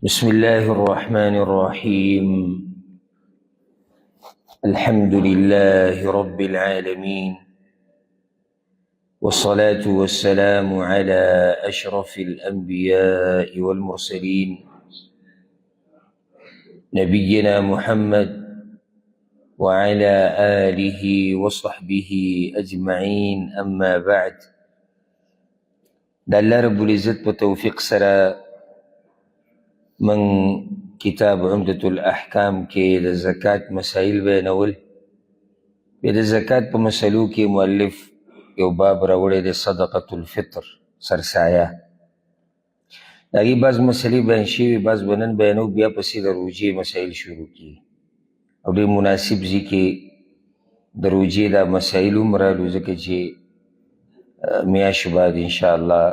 بسم الله الرحمن الرحيم. الحمد لله رب العالمين، والصلاة والسلام على أشرف الأنبياء والمرسلين نبينا محمد وعلى آله وصحبه أجمعين. أما بعد، الله رب العزت بتوفيق سرا من کتاب عمدة الاحکام کې د زکات مسائل بیانول. بیا د زکات په مسلو کې مؤلف یو باب راوړی دی، صدقة الفطر، سرسایه. د هغې بعض مسلې بیان شوي، بعض به نن بیانو، بیا پسې د روژې مسایل شروع کړي او ډېر مناسب ځای کې د روژې دا مسایل هم رالو، ځکه چې میاشت بعد انشاءالله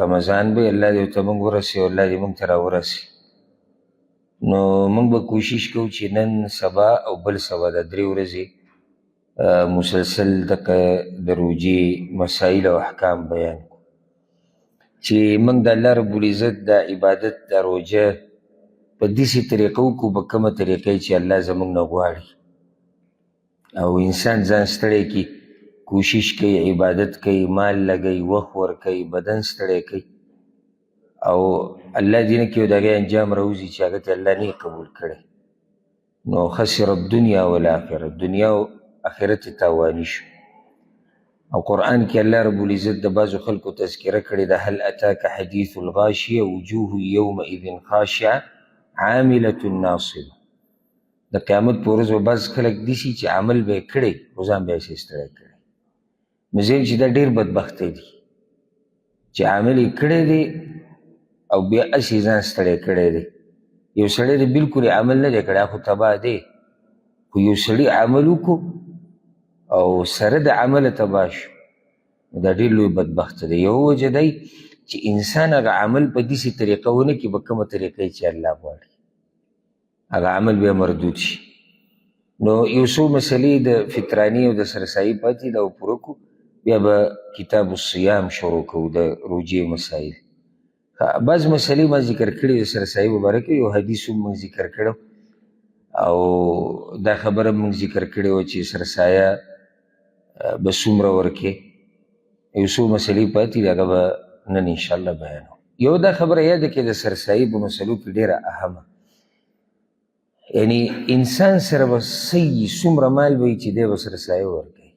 رمضان به الله دې ورته موږ ورسوي او الله دې موږ ته راورسوي. نو موږ به کوشش کوو چې نن سبا او بل سبا دا 3 ورځې مسلسل د روژې مسایل او احکام بیان کړو، چې موږ د الله رب العزت د عبادت د روژه په داسې طریقه وکړو، په کومه طریقه چې الله زموږ نه غواړي، او انسان ځان ستړی کړي، کوشش کوي، عبادت کوي، مال لګوي، وخت ورکوي، بدن ستړی کوي، او الله دې نه کړي د هغې انجام راوځي چې هغه ته الله نه قبول کړی، نو خسر الدنیا والآخرة، دنیا او آخرت یې تاواني شو. او قرآن کې الله رب العزت د بعضو خلکو تذکره کړې ده، هل اتاک حدیث الغاشیه وجوه یومئذ خاشعه عاملة ناصبه. د قیامت په ورځ به بعض خلک داسي چې عمل به یې کړی خو ځان به یې ستړی کړی. نو زه چې دا ډېر بدبختی دي چې عمل یې کړی دی او بیا هسې ځان ستړی کړی دی. یو سړی دی بلکل عمل نه دی کړی، خو تباه دی، خو یو سړي عمل وکړو او سره د عمله تباه شو، دا ډېر لوی بدبخت دی. یو وجه دی چې انسان هغه عمل په داسې طریقه ونه کړي په کومه طریقه چې الله غواړي، هغه عمل بیا مردود شي. نو یو څو مسلې د فطراني او د سرسایي پاتې ده او پوره کړو، بیا به کتاب الصیام شروع کوو، د روژې مسایل. بعض مسلې ما ذکر کړي د سرسایي مبارکه، یو حدیث هم موږ ذکر کړی او دا خبره موږ ذکر کړې وه چې سرسایه به څومره ورکې. یو څو مسلې پاتې دي، هغه به نن انشاءالله بیانو. یو دا خبره یاده کړئ د سرسایي په مسلو کې ډېره اهمه، یعنی انسان سره به څه څومره مال به وي چې دی به سرسایه ورکوي.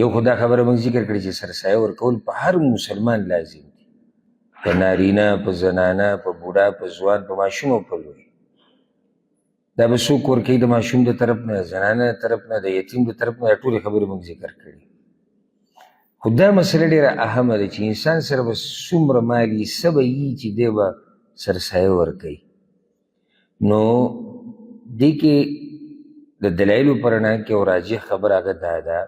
یو خو دا خبره موږ ذکر کړې چې سرسایه ورکول په هر مسلمان لازم دي، په نارینه، په زنانه، په بوډا، په ځوان، په ماشوم او په لوی. دا به څوک ورکوي؟ د ماشوم د طرف نه، زنانه د طرف نه، د یتیم د طرف نه، دا ټولې خبرې موږ ذکر کړي. خو دا مسله ډېره اهمه ده چې انسان سره به څومره مال وي، څه به وي چې دی به سرسایه ورکوي. نو دې کې د دلایلو په رڼا کې او راجح خبره هغه دا ده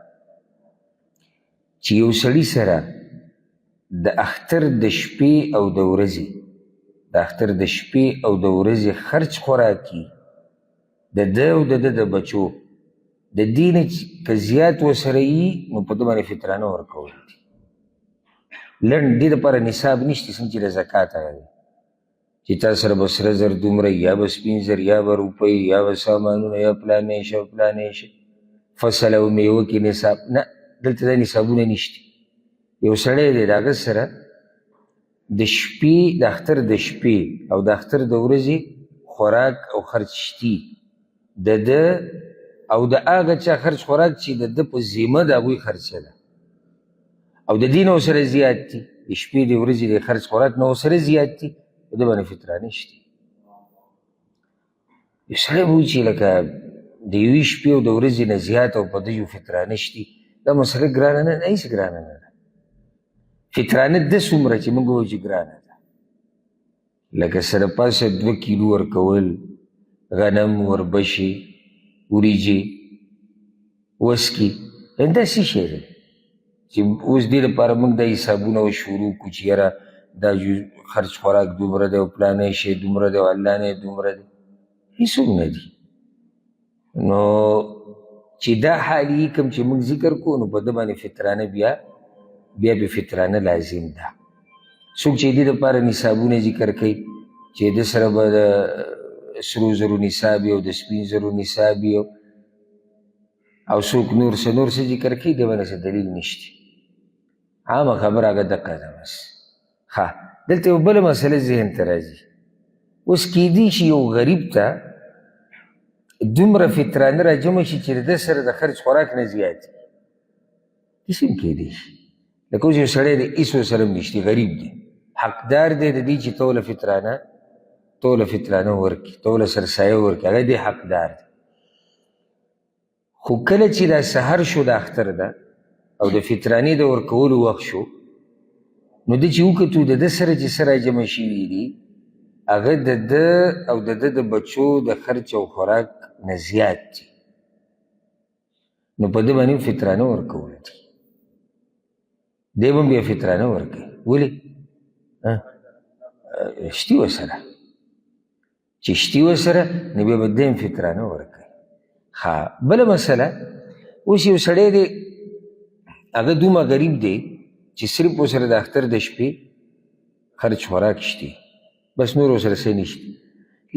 چې یو سړي سره د اختر د شپې او د ورځې، د اختر د شپې او د ورځې خرچ خوراکي د ده او د ده د بچو د دې نه که زیات ورسره وي نو په ده باندې فطرانه ورکول دي. لنډ دې دپاره نصاب نشته څنګه چې د زکات هغه دی چې تا سره به سره زر دومره، یا به سپین زر، یا به روپۍ، یا به سامانونه، یا پلانې شه پلانې شه، فصل او میوه کې نصاب نه، دلته دا نصابونه نشته. یو سړی دی د هغه سره د شپې، د اختر د شپې او د اختر د ورځې خوراک او خرچ شتي د ده او د هغه چا خرچ خوراک چې د ده په ذمه د هغوی خرچه ده، او د دې نه ورسره زیات دي، د شپې د ورځې د خرچ خوراک نه ورسره زیات دي، په ده باندې فطرانه شته. یو سړی به وایي چې لکه د یوې شپې او د ورځې نه زیات او په ده یو فطرانه شتي، دا مسله ګرانه نه ده، هېڅ ګرانه نه ده. فطرانه ده څومره چې موږ وایو چې ګرانه ده، لکه سره پاسه 2 کیلو ورکول، غنم، وربشې، وریجې، وسکي، دا څه شی دی چې اوس دې لپاره موږ دا حسابونه شروع کړو چې یاره دا خرچ خوراک دومره دی او پلانی شی دومره دی او علانې دومره دی، هېڅوک نه دي. نو چې دا حال یې کوم چې موږ ذکر کوو نو په ده باندې فطرانه بیا به فطرانه لازم ده. څوک چې دې دپاره نصابونه ذکر کوي چې د سره به د سرو زرو نصاب او د سپین زرو نصاب او څوک نور څه ذکر کوي د باندې څه دلیل نشته عامه خبره هغه دقه ده بس ښه دلته یو بله مسله ذهن ته راځي اوس کیدی شي یو غریب ته دومره فطرانه راجمع شي چې د ده سره د خرڅ خوراک نه زیات وي داسې هم کیدی شي لکه اوس یو سړی دی هېڅ ورسره هم نشتي غریب دی حقدار دی د دې چې توله فطرانه ورکړي توله سرسایه ورکړي هغه دی حقدار دی خو کله چې دا سحر شو د اختر ده او د فطرانې د ورکولو وخت شو نو ده چې وکتو د ده سره چې څه راجمع شوي دي هغه د ده او د ده د بچو د خرچ او خوراک نه زیات دي نو په ده باندې فطرانه ورکول دي دی به هم بیا فطرانه ورکوي ولې شتي ورسره چې شتي ورسره نو بیا به دی هم فطرانه ورکوي ښه بله مسله اوس یو سړی دی هغه دومره غریب دی چې صرف ورسره د اختر د شپې خرچ خوراک شتي بس نور ورسره څه نشته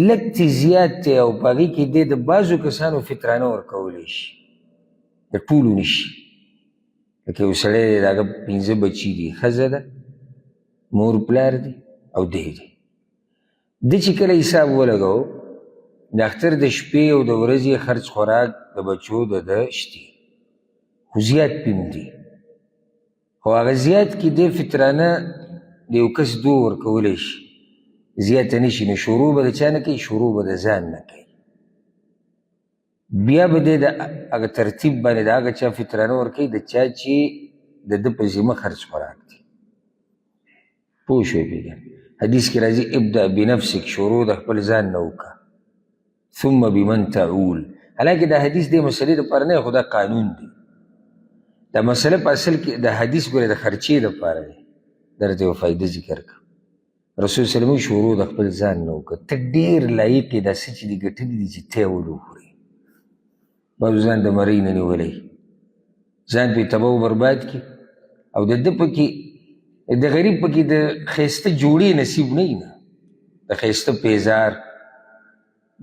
لږ څه زیات دی او په هغې کې دی د بعضو کسانو فطرانه ورکولی شي د ټولو نشي لکه یو سړی دی د هغه 5 بچي دي ښځه ده مور پلار دی او دی ده چې کله حساب ولګو د اختر د شپې او د ورځې خرچ خوراک د بچو د ده شتي خو زیات پې هم دي خو هغه زیات کې دی فطرانه د یو کس دو ورکولی شي زیاته نشي نو شروع به د چا نه کوي شروع به د ځان نه کوي بیا به دی د هغه ترتیب باندې د هغه چا فطرانه ورکوي د چا چې د ده په ذمه خرچ خوراک دی پوه شوی پېږم حدیث کې راځي ابدأ بنفسک شروع د خپل ځان نه وکړه ثم بمن تعول حالانکه دا حدیث دې مسلې دپاره نه خو دا قانون دی دا مسله په اصل کې د حدیث ګوره د خرچې دپاره دی درته یو فایده ذکر کړه رسول صلی شروع د خپل ځان نه وکړه ته ډېر لایق یې دا څه چې دي ګټلي دي چې ته یې ول وخورې بعضو ځان د مرۍ نه نیولی ځان پې تباه و برباد کړي او د ده پکې د غریب پکې د ښایسته جوړې نصیب نه وي نه د ښایسته پیزار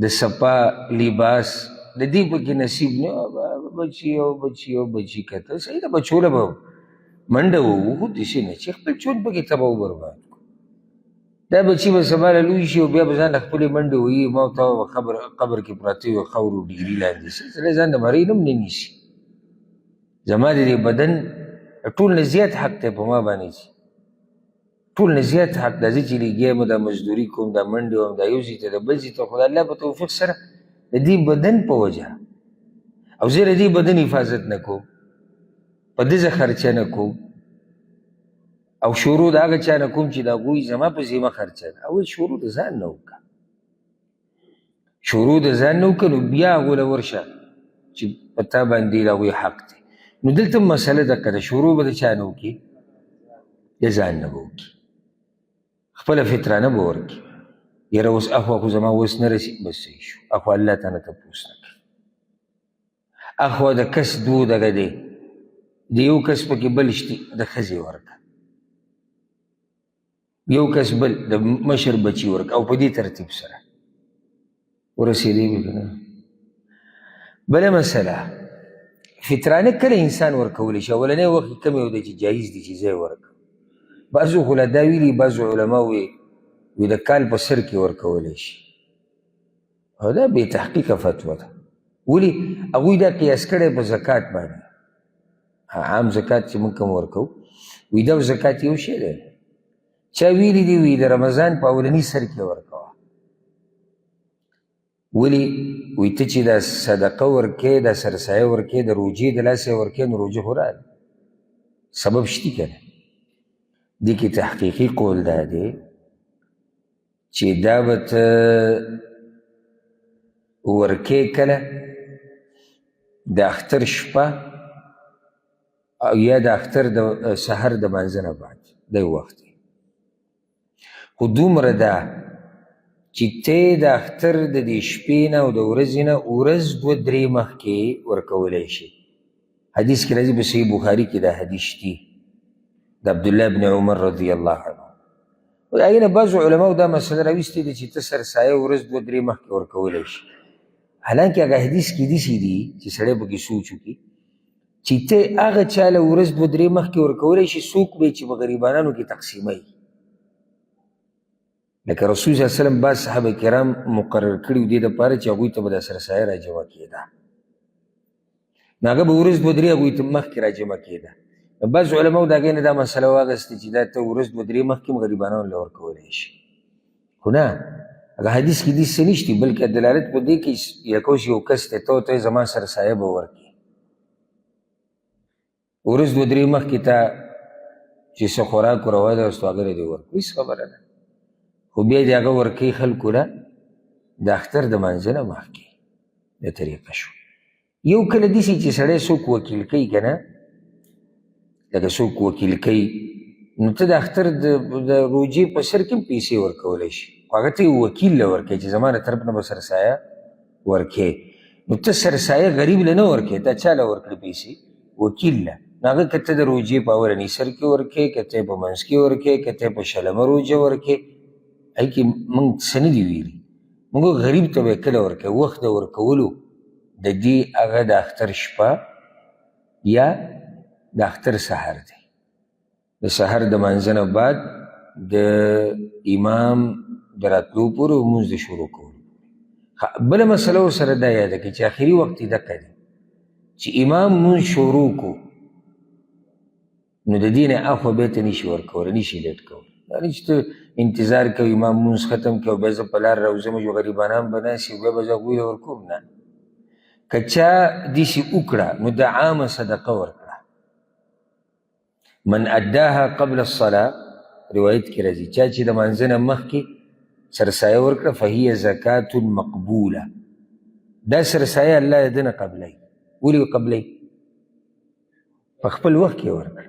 د سپا لباس د دې پکې نصیب نه بچي کته صحیح ده بچو له به منډه ووهو خو داسې نه چې خپل چون پکې تباه و برباد کړو دا بچي به سبا له لوی شي او بیا به ځان له خپلې منډې وهي ما ورته قبر کې پراته وي خاورو ډیري لاندې سړی ځان د مرۍ نه هم نه نیسي زما د دې بدن ټول نه زیات حق دی په ما باندې چې ټول نه زیات حق دا زه چې لګیا یم دا مزدوري کوم دا منډې وم دا یو ځای ته د بل ځای ته خو د الله په توفیق سره د دې بدن په وجه او زه د دې بدن حفاظت نه کوم په دې زه خرچه نه کوم او شروع د هغه چا نه کوم چې د هغوی زما په ذمه خرچه ده اول شروع د ځان نه وکړه شروع د ځان نه وکړه نو بیا هغو له ورشه چې په تا باندې د هغوی حق دی نو دلته مسله دقه ده شروع به د چا نه وکړي د ځان نه به وکړي خپله فطرانه به ورکړي یاره اوس اخوا خو زما اوس نه رسي بس صحیح شو اخوا الله ته نه تپوس نه کوي اخوا د کس دو دغه دی د یو کس پکې بل شتي د ښځې ورکړه یو کس بل د مشر بچي ورکړه او په دې ترتیب سره ورسېدی مې که نه بله مسله فطرانه کله انسان ورکولی شي اولنی وخت کې کم یو دی چې جایز دی چې زه یې ورکړم بعضو خو لا دا ویلي بعضو علما وی د کال په سر کې ورکولی شي او دا بې تحقیقه فتوا ده ولې هغوی دا قیاس کړی په زکات باندې عام زکات چې موږ کوم ورکوو وی دا زکات یو شی دی چا ویلی دی وی د رمضان په اولني سر کې ورکوه ولې وی ته چې دا صدقه ورکې دا سرسایه ورکې د روجې د لاسه ورکې نو روجه خو راغله سبب شتي که نه دې کې تحقیقي قول دا دی چې دا به ته ورکې کله د اختر شپه او یا د اختر د سحر د مانځه نه بعد دا یو وخت دی خو دومره ده چې ته د اختر د دې شپې نه او د ورځې نه ورځ 2-3 مخکې ورکولی شي حدیث کې راځي په صحیح بخاري کې دا حدیث شتي د عبدالله بن عمر رضی الله عنه خو د هغې نه بعضو علماو دا مسله راویستې ده چې ته سرسایه ورځ دوه درې مخکې ورکولی شي. حالانکې هغه حدیث کې داسې دي چې سړی پکې سوچ وکړي چې ته هغه چا له ورځ دوه درې مخکې ورکولی شي څوک به چې په غریبانانو کې تقسیموي. لکه رسول صلی الله علیه وسلم بعض صحابه کرام مقرر کړي و دې دپاره چې هغوی ته به دا سرسایه راجمع کېده، نو هغه به ورځ دوه درې هغوی ته مخکې راجمع کېده. بعض علماو د هغې نه دا مسله واخیستې چې دا ته ورځ دوه درې مخکې هم غریبانانو له ورکولی شي. خو نه، هغه حدیث کې داسې څه نشته، بلکې دلالت په دې کې یو کس دی ته ورته زما سرسایه به ورکړي، ورځ دوه درې مخکې ته چې څه خوراک روا ده استواګره دې ورکړو، هېڅ خبره ده. خو بیا دې هغه ورکوي خلکو له د اختر د مانځه نه مخکې. دا طریقه شو. یو کله داسې چې سړی څوک وکیل کوي که نه، لکه څوک وکیل کوي نو ته د اختر د روجې په سر کې هم پیسې ورکولی شي، خو هغه ته یو وکیل له ورکوي چې زما له طرف نه به سرسایه ورکوې. نو ته سرسایه غریب له نه ورکوې، ته چا له ورکړې پیسې؟ وکیل له. نو هغه که ته د روجې په اولني سر کې ورکوې، که ته په منځ کې ورکوې، که ته په شلمه روجه ورکوې، هغې کې موږ څه نه دي ویلي. موږ غریب ته به یې کله ورکوې؟ وخت د ورکولو د دې هغه د اختر شپه یا د اختر سحر دی. د سحر د مانځه نه بعد د امام د راتلو پورې لمونځ د شروع کولو. بله مسله ورسره دا یاده کړئ چې آخري وخت یې دقه دی چې امام لمونځ شروع کو نو د دې نه اخوا بیا ته نشي ورکولی، نشي لیټ کولی. دا نه چې ته انتظار کوي امام لمونځ ختم کړي او بیا زه په لار راوځم چې غریبانان به ناست وي بیا به زه هغوی له ورکوم. نه، که چا داسې وکړه نو د عامه صدقه ورکړه. من اداها قبل الصلاة روایت کې راځي چا چې د مانځه نه مخکې سرسایه ورکړه فهي زکات مقبوله، دا سرسایه الله د ده نه قبلوي. ولې قبلوي؟ په خپل وخت کې ورکړه.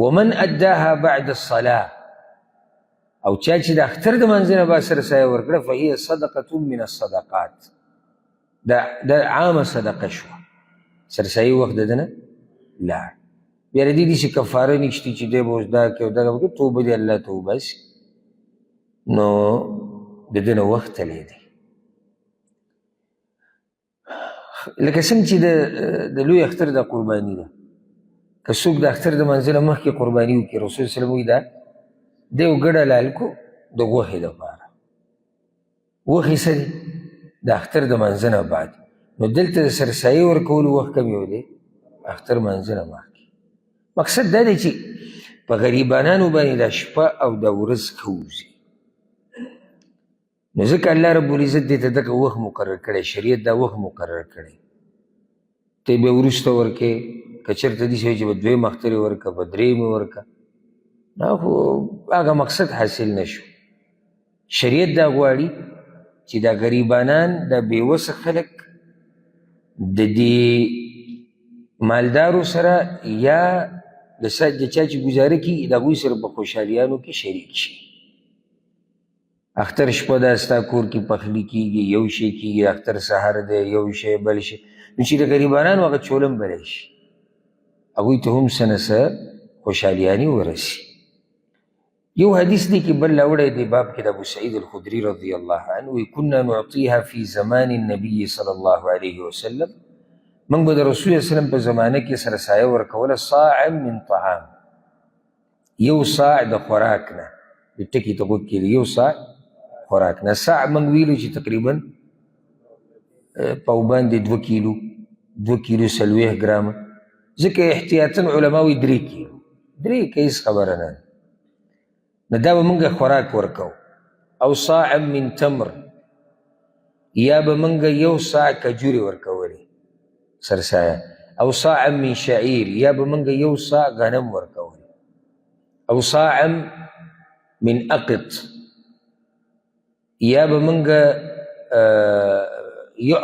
ومن اداها بعد الصلاة او چا چې د اختر د مانځه نه بعد سرسایه ورکړه فهي صدقة من الصدقات، دا عامه صدقه شوه. سرسایي وخت د ده نه لاړ. بیا د دې داسې کفاره نشته چې دی به اوس دا کوي او دغه وکړي، توبه دې الله ته وباسي. نو د ده نه وخت تللی دی. لکه څنګه چې د لوی اختر دا قرباني ده، که څوک د اختر د منځه نه مخکې قرباني وکړي، رسول صلی الله علیه وسلم وایي دا دی یو ګډ حلال کو د غوښې دپاره. غوښې څه دي؟ د اختر د منځه نه بعد. نو دلته د سرسایي ورکولو وخت کم یو دی؟ اختر منځه نه مخکې. مقصد دا دی چې په غریبانانو باندې دا شپه او دا ورځ کوزي. نو ځکه الله رب العزت دې ته دغه وخت مقرر کړی، شریعت دا وخت مقرر کړی. ته بیا وروسته ورکې، که چېرته داسې وایي چې په دویم اختر یې ورکه، په درېیم یې ورکه، نو خو هغه مقصد حاصل نه شو. شریعت دا غواړي چې دا غریبانان دا بېوسه خلک د دې مالدارو سره یا د چا چې ګزاره کېږي د هغوی سره په خوشحالیانو کې شریک شي. اختر شپه دا ستا کور کې پخلی کېږي، یو شی کېږي، اختر سحر دی یو شی بل شی، نو چې د غریبانانو هغه چولم بلی شي، هغوی ته هم څه نه څه خوشحالیانې ورسي. یو حدیث دی کې بل راوړی دی باب کې د ابو سعید الخدري رضی الله عنه وی كنا نعطيها في زمان النبي صلی الله علیه وسلم، موږ به د رسول صلی الله علیه وسلم په زمانه کې سرسایه ورکوله صاعا من طعام، یو صاع د خوراک نه. د ټکي ته غوږ کېږي، یو صاع خوراک نه. صاع موږ ویلو چې تقریبا په باندې 2 کیلو 40 ګرامه، ځکه احتیاطاً علما وایي 3 کیلو، 3 که هېڅ خبره نه. نو دا به موږ خوراک ورکو. او صاعا من تمر، یا به موږ یو صاع کجورې ورکولې سرسایه. او صاعا من شعیر، یا به موږ یو صاع غنم ورکولې. او صاعا من اقط، یا به موږ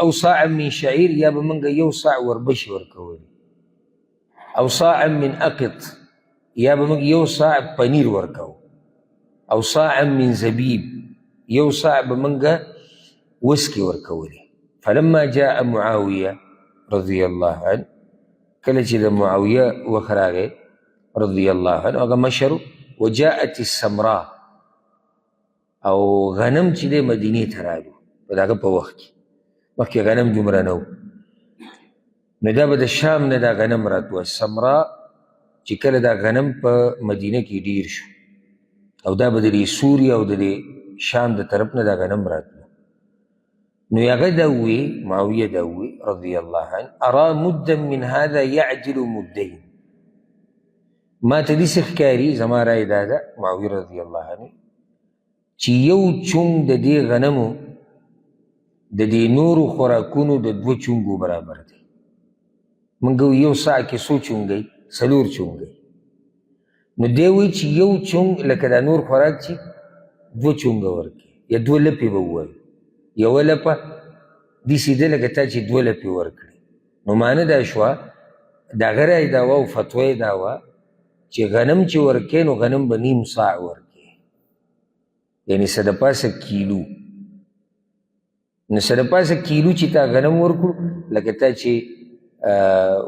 او صاعا من شعیر، یا به موږ یو صاع وربشې ورکولې. او صاعا من اقط، یا به موږ یو صاع پنیر ورکو. او صاعا من زبیب، یو صاع به موږ وسکې ورکولې. فلما جاء معاویه رضی الله عنه، کله چې د معاویه وخت راغی رضی الله عنه، هغه مشر وجاءت السمراء، او غنم چې دی مدینې ته رالو په دغه په وخت کې مخکې غنم دومره نه و نو دا به د شام نه دا غنم راتلو سمرا چې کله دا غنم په مدینه کې ډیر شو او دا به د سوریه او د شام د طرف نه دا غنم راتلو نو هغه دا ووی معاویه دا ووی رضی الله عنه ارا مدا من هذا يعدل مدین ما ته داسې ښکاري زما رای دا ده معاویه رضی الله عنه چې یو چونګ د دې غنمو د دې نورو خوراکونو د 2 چونګو برابر دی موږ یو ساعه کې څو چونګی 4 چونګی نو دی وایي چې یو چونګ لکه دا نور خوراک چې 2 چونګه ورکړي یا 2 لپې به ووایو یوه لپه داسې ده لکه تا چې 2 لپې ورکړي نو معنی دا شوه د هغه رای دا وه او فتوه یې دا وه چې غنم چې ورکې نو غنم به نیم ساع ورکې یعنې څه د پاسه کیلو نو څه د پاسه کیلو چې تا غنم ورکړو لکه تا چې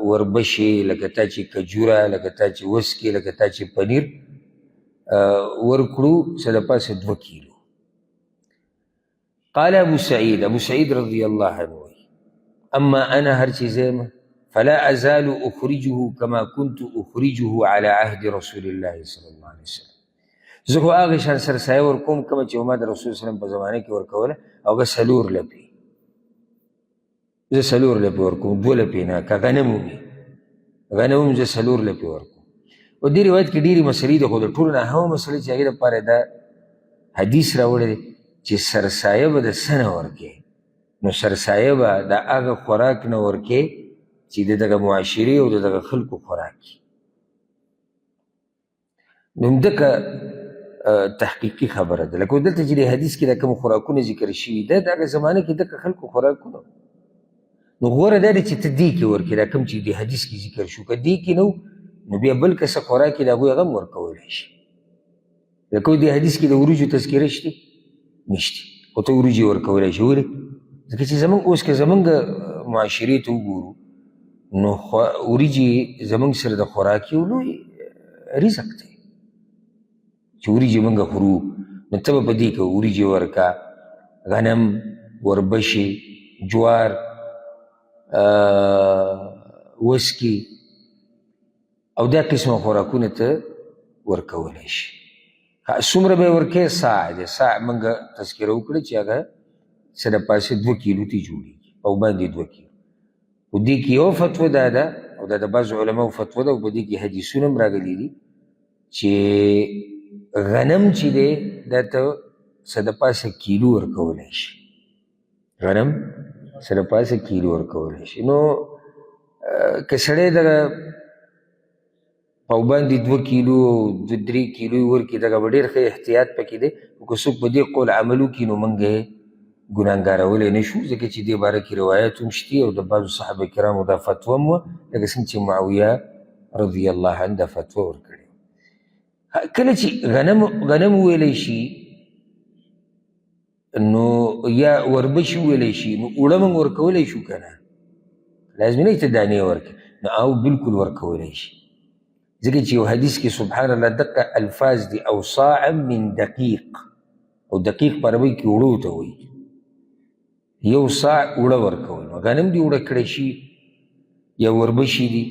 وربشې لکه تا چې کجوره لکه تا چې وسکې لکه تا چې پنیر ورکړو څه د پاسه 2 کیلو قال ابو سعيد رضي الله عنه اما انا هر چې زیمه فلا ازال اخرجه كما كنت اخرجه على عهد رسول الله صلى الله عليه وسلم زه خو هغه شان سرسایه ورکوم کومه چې ما د رسول صلی الله علیه وسلم په زمانه کې ورکوله او هغه 4 لپې زه 4 لپې ورکوم 2 لپې نه که غنم وي غنم زه 4 لپې ورکوم او دې روایت کې ډېرې مسلې دي خو د ټولو نه اهمه مسلې چې هغې دپاره دا حدیث راوړی دی چې سرسایه به د څه نه ورکې نو سرسایه به د هغه خوراک نه ورکې چې د دغه معاشرې او د دغه خلکو خوراک نو همدغه تحقیقي خبره ده لکه دلته چې د حدیث کې د کوم خوراکونه ذکر شوي ده د هغه زمانه کې دغه خلکو خوراکونه نو غوره دا دی چې ته دې کې ورکړې دا کوم چې د حدیث کې ذکر شو که دې کې نه نو بیا بل که څه خوراک یې د هغوی هغه هم ورکولی شي لکه د حدیث کې د وریجو تذکره شته نشته خو ته وریجې ورکولی شي ولې ځکه چې زمونږ اوس که زمونږ معاشرې ته وګورو نو وریجې زمونږ سره د خوراک یو لوی رزق دی چې وریجې مونږ خورو نو ته به په دې کې وریجې ورکه غنم وربشې جوار وسکي او دا قسمه خوراکونه ته ورکولی شي څومره به یې ورکې ساع دی ساع مونږ تذکره وکړه چې هغه څه د پاسې 2 کیلو ته جوړېږي او باندې 2 کیلو په دې کې یو فتوه دا ده او دا د بعضو علماو فتوه ده او په دې کې حدیثونه هم راغلي دي چې غنم چې دی دا ته څه د پاسه کیلو ورکولی شي غنم څه د پاسه کیلو ورکولی شي نو که سړی دغه او باندې 2 کیلو او 3 کیلو ورکړي دغه به ډېر ښه احتیاط پکې دی خو که څوک په دې قول عمل وکړي نو موږ یې ګناهګارولی نه شو ځکه چې دې باره کې روایت هم شتي او د بعضو صحابه کرامو دا فتوه هم وه لکه څنګه چې معاویه رضی الله عنه دا فتوه ورکړې کله چې غنم وویلی شي نو یا وربشي وویلی شي نو اوړه موږ ورکولی شو که نه لازمي نه چې ته دانې ورکړې نو او بلکل ورکولی شي ځکه چې یو حدیث کې سبحان الله دقه الفاظ دي او صاع من دقیق او دقیق په عربۍ کې اوړو ته وایي یو صاع اوړه ورکول نو غنم دي اوړه کړی شي یا وربشي دي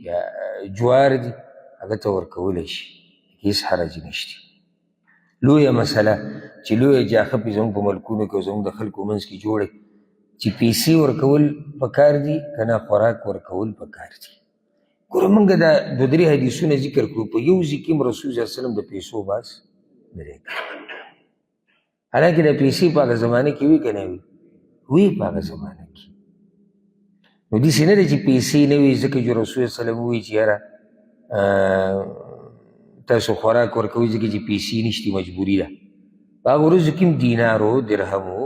یا جوار دي هغه ته ورکولی شي هېڅ حرج نشته لویه مسله چې لویه جاخه پې زموږ په ملکونو کې او زموږ د خلکو منځ کې جوړې چې پیسې ورکول پکار دي که نه خوراک ورکول پکار دي ګوره موږ دا 2-3 حدیثونه ذکر کړو په یو ځای کې هم رسول صلی الله علیه وسلم د پیسو باس نه دی کړی حالانکې د پیسې په هغه زمانه کې وي که نه وي وي په هغه زمانه کې نو داسې نه دی چې پیسې نه وي ځکه چې رسول صلی الله علیه وسلم ووایي چې یاره تاسو خوراک ورکوئ ځکه چې پیسې نشتي مجبوري ده په هغه ورځو کې هم دینارو درهمو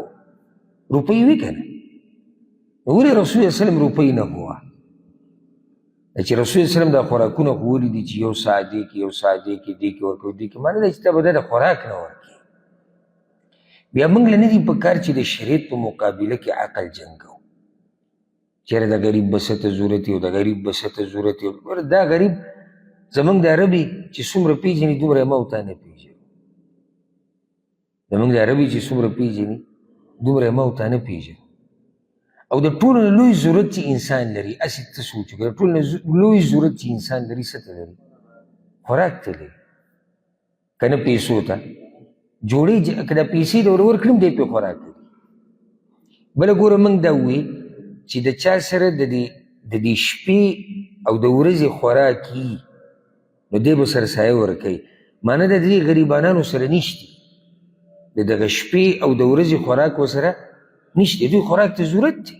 روپۍ وي که نه نو ولې رسول صلی الله علیه وسلم روپۍ نه ووه چې رسول صلی الله علیه وسلم دا خوراکونه خو ولي دي چې یو ساعت دې کې یو ساعت دې کې دې کې ورکوي دې کې معنی دا چې ته به د خوراک نه ورکړې بیا موږ له نه دي په کار چې د شریعت په مقابله کې عقل جنګو چېرې د غریب به څه ته ضرورت وي او د غریب به څه ته ضرورت وي دا غریب زمونږ د عربي چې څومره پېژني دومره ما او تا نه پېژني زموږ د عربي چې څومره پېژني دومره یې ما او تا نه پېژنو. او د ټولو نه لوی ضرورت چې انسان لري، هسې ته سوچ وکړه، د ټولو نه لوی ضرورت چې انسان لري څه ته لري؟ خوراک ته لري، که نه پیسو ته. جوړې که دا پیسې د ور ورکړم دی پې خوراک لري. بله ګوره موږ دا ووایي چې د چا سره د دې شپې او د ورځې خوراک وي نو دی به سره سایه ورکوي. معنی د دې غریبانانو سره نشته، د دغه شپې او د ورځې خوراک ورسره نشته، دوی خوراک ته ضرورت دی.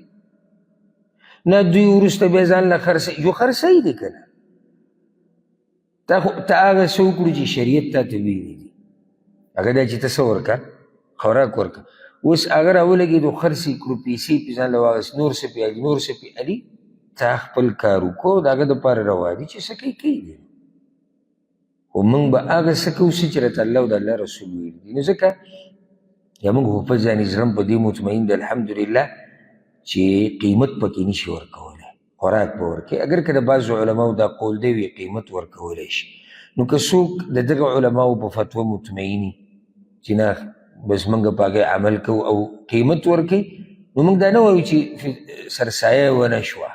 نه دوی وروسته بیا ځان له خرڅوي، یو خرڅوي دی که نه. ته هغه څه وکړو چې شریعت تا ته ویلي دي، هغه دا چې ته څه ورکه؟ خوراک ورکه. اوس هغه راولګېدو خرڅ یې کړو، پیسې پې ځان له واخېست، نور څه پې علي، نور څه پې علي. تا خپل کار وکړو، د هغه دپاره روا دي چې څه کوي کوي دی. خو موږ به هغه څه کوو څه چې راته الله او د الله رسول ویلي دي. نو ځکه یا موږ خو په ځانې زړه په دې مطمئن دی الحمدلله چې قیمت پکې نشي ورکولی، خوراک به ورکوي. اگر که د بعضو علماو دا قول دی وي قیمت ورکولی شي، نو که څوک د دغه علماو په فتوه مطمئني چې نه بس موږ په هغې عمل کوو او قیمت ورکوي، نو موږ دا نه وایو چې سرسایه ونه شوه.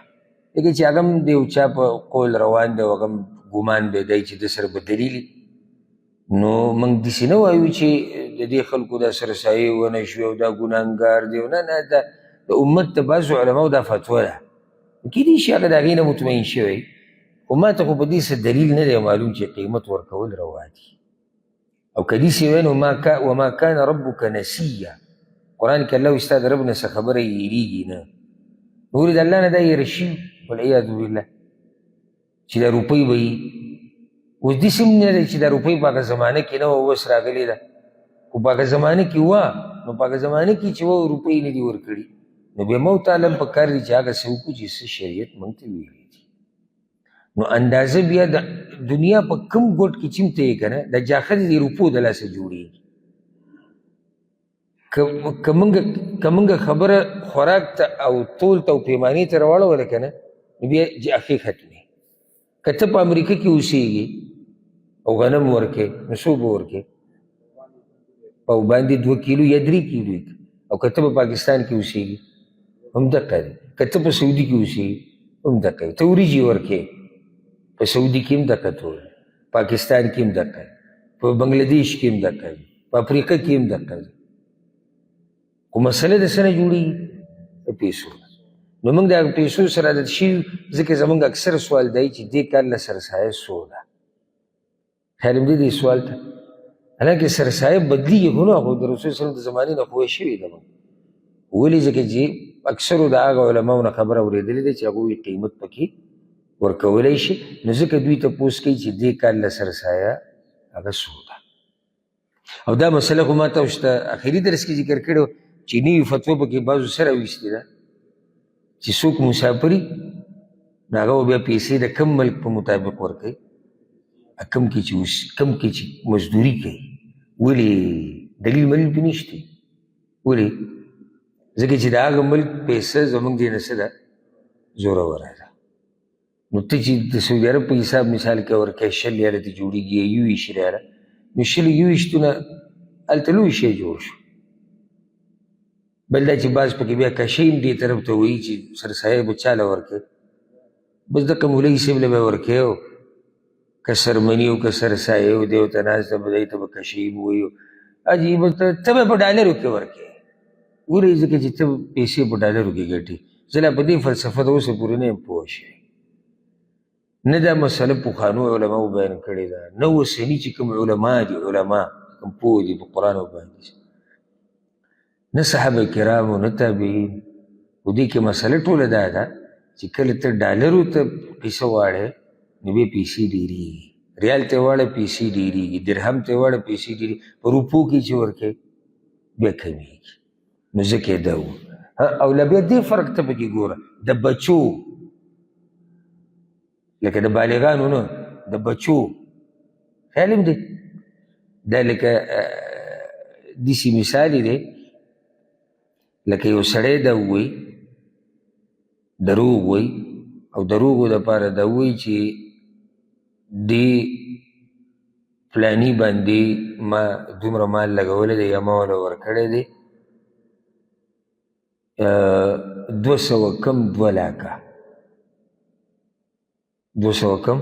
لکه چې هغه هم د یو چا په قول روان دی او هغه هم ګمان به دی چې د سره به دلیل، نو موږ داسې نه وایو چې د دې خلکو دا سرسایې ونه شوې او دا ګناهګار دی. نه نه، دا د امت د بعضو علماو دا فتوه ده، کیدای شي هغه د هغې نه مطمئن شوی، خو ما ته خو په دې څه دلیل نه دی معلوم چې قیمت ورکول روا دي. او که داسې وی نو وما کان ربک نسیه، قرآن کې الله وایي ستا د رب نه څه خبره هېرېږي نه. نو ولې د الله نه دا هېره شي والعیاذ بالله چې دا روپۍ به وي. اوس داسې هم نه دی چې دا روپۍ په هغه زمانه کې نه وه، اوس راغلې ده. خو په هغه زمانه کې وه، نو په هغه زمانه کې چې وه روپۍ نه دي ورکړي، نو بیا موږ ته هم په کار دي چې هغه څه وکړو چې څه شریعت موږ ته ویلي دي. نو اندازه بیا د دنیا په کوم ګوټ کې چې هم ته یې که نه د جاخر د روپو د لاسه جوړېږي. که موږ خبره خوراک ته او تول ته او پیمانې ته راواړوله که نه نو بیا جاخې ختمې. که ته په امریکا کې اوسېږي او غنم ورکې نو څو به ورکې؟ په باندې 2 کیلو یا 3 کیلو. او که ته په پاکستان کې اوسېږي هم دقه دی، که ته په سعودي کې اوسېږي هم دقه دی. ته وریجې ورکې په سعودي کې هم دقه تول، پاکستان کې هم دقه دی، په بنګلادیش کې هم دقه دی، په افریقا کې هم دقه دی. خو مسله د څه نه جوړېږي؟ د پیسو. نو موږ د پیسو سره عادت شوي، ځکه زموږ اکثر سوال دی چې دې کال له سرسایه څو ده. خیال هم دې سوال ته حالانکه سرسایه بدلېږي خو نه، خو د رسول صلی الله د زمانې نه خو شوې ده. ولې؟ ځکه چې اکثرو د هغه علماو نه خبره اورېدلې ده چې هغوی قیمت پکې ورکولی شي، نو ځکه دوی تپوس کوي چې دې کال له سرسایه هغه څو ده. او دا مسله خو ما تاسو ته اخري درس کې ذکر کړی چې نوي فتوا پکې بعضو سره ویستې ده چې څوک مسافري نو هغه بیا پیسې د کم ملک په مطابق ورکوي، کم کې چې مزدوري کوي. ولې؟ دلیل ملیل پې نشته. ولې؟ ځکه چې د هغه ملک پیسه زموږ دې نه څه ده؟ زوروره ده. نو ته چې د سعودي عرب په حساب مثال کې ورکوې 100 ریاله ته جوړېږي یا 21 ریاله، نو 100 هلته لوی شی جوړ شو. بل دا چې بعض پکې بیا کشۍ هم دې طرف ته وایي چې سرسایه به چاله ورکوې، بس دقه مولوي صاحب له به یې ورکوې او که سرمني او که سرسایه او دی ورته ناسته به دی ته به کشۍ به وایي عجیبه. ته به په ډالرو کې ورکوې. ولې؟ ځکه چې ته پیسې په ډالرو کې ګټې. زه لا په دې فلسفه د اوسه پورې نه یم پوه شوی. نه دا مسله پخوانو علماو بیان کړې ده، نه اوسني چې کوم علما دي، علما کوم پوه دي په قرآن باندې، نه صحابه کرامو نه تابعین. خو دې کې مسله ټوله دا ده چې کله ته ډالرو ته پیسه واړې نو بیا پیسې ډېرېږي، ریال ته واړه پیسې ډېرېږي، درهم ته واړه پیسې ډېرېږي، په روپو کې چې ورکوې بیا کمېږي. نو ځکه یې دا وو. او لا بیا دې فرق ته پکې ګوره، د بچو لکه د بالغانو نه، د بچو خیال هم دی. دا لکه داسې مثال دی لکه یو سړی دا ووایي دروغ وایي، او دروغو دپاره دا وایي چې دې فلانی باندې ما دومره مال لګولی دی یا ما وله ورکړی دی 200 کم 2 لاکه 200 کم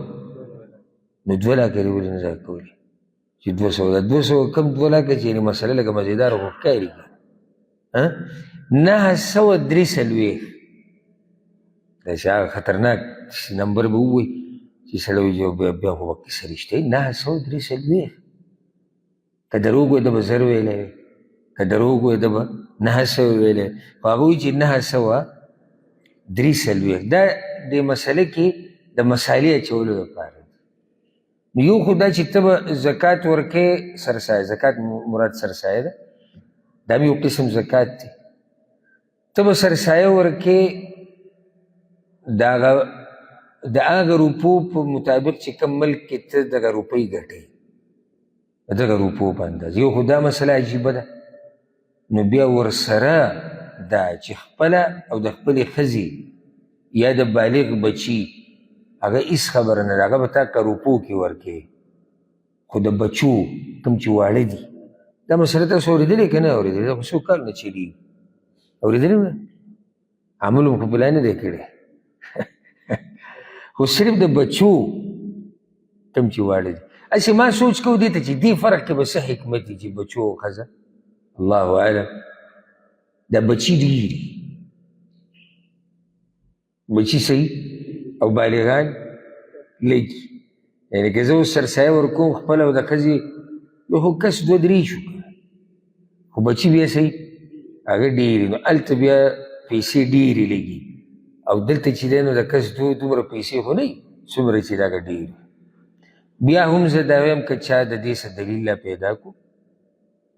نو 2 لاکه دې ولې نه دا کولی چې 200 کم 2 لاکه چې یعنې مسله لکه مزیداره خو ښکاري که 943 داسې هغه خطرناک نمبر به ووایي چې سړی وایي بیا خو به کیسه رښتیا 943 که دروغ وایي ده به 0 ویلی وی که دروغ وایي ده به 900 ویلی خو هغه وایي چې 943 دا دې مسله کې د مسالې اچولو دپاره نو یو خو دا چې ته به زکات ورکې سرسایه زکات مراد سرسایه ده دا هم یو قسم زکات دی ته به سرسایه ورکې د هغه روپو په مطابق چې کوم ملک کې ته دغه روپۍ ګټې دغه روپو په اندازه یو خو دا مسله عجیبه ده نو بیا ورسره دا چې خپله او د خپلې ښځې یا د بالغ بچي هغه هېڅ خبره نه ده هغه به تا که روپو کې ورکې خو د بچو کوم چې واړه دي دا مسله تاسو اورېدلې که نه اورېدلې دا خو څو کال نه چلېږي اورېدلې نه عمل هم خو بلا نه دی کړی خو صرف د بچو کوم چې واړه دي هسې ما سوچ کوو دې ته چې دې فرق کې به څه حکمت دي چې بچو او ښځه الله اعلم دا بچي ډېري بچي صحیح او بالغان لږي یعنې که زه اوس سرسایه ورکوم خپله او د ښځې یو خو کس 2-3 شو خو بچي بیا صحیح هغه ډېرې نو هلته بیا پیسې ډېرې لګي او دلته چې دی نو د کس دومره پیسې خو نه وي څومره چې دغه ډېر بیا هم زه دا وایم که چا د دې څه دلیل لا پیدا کړو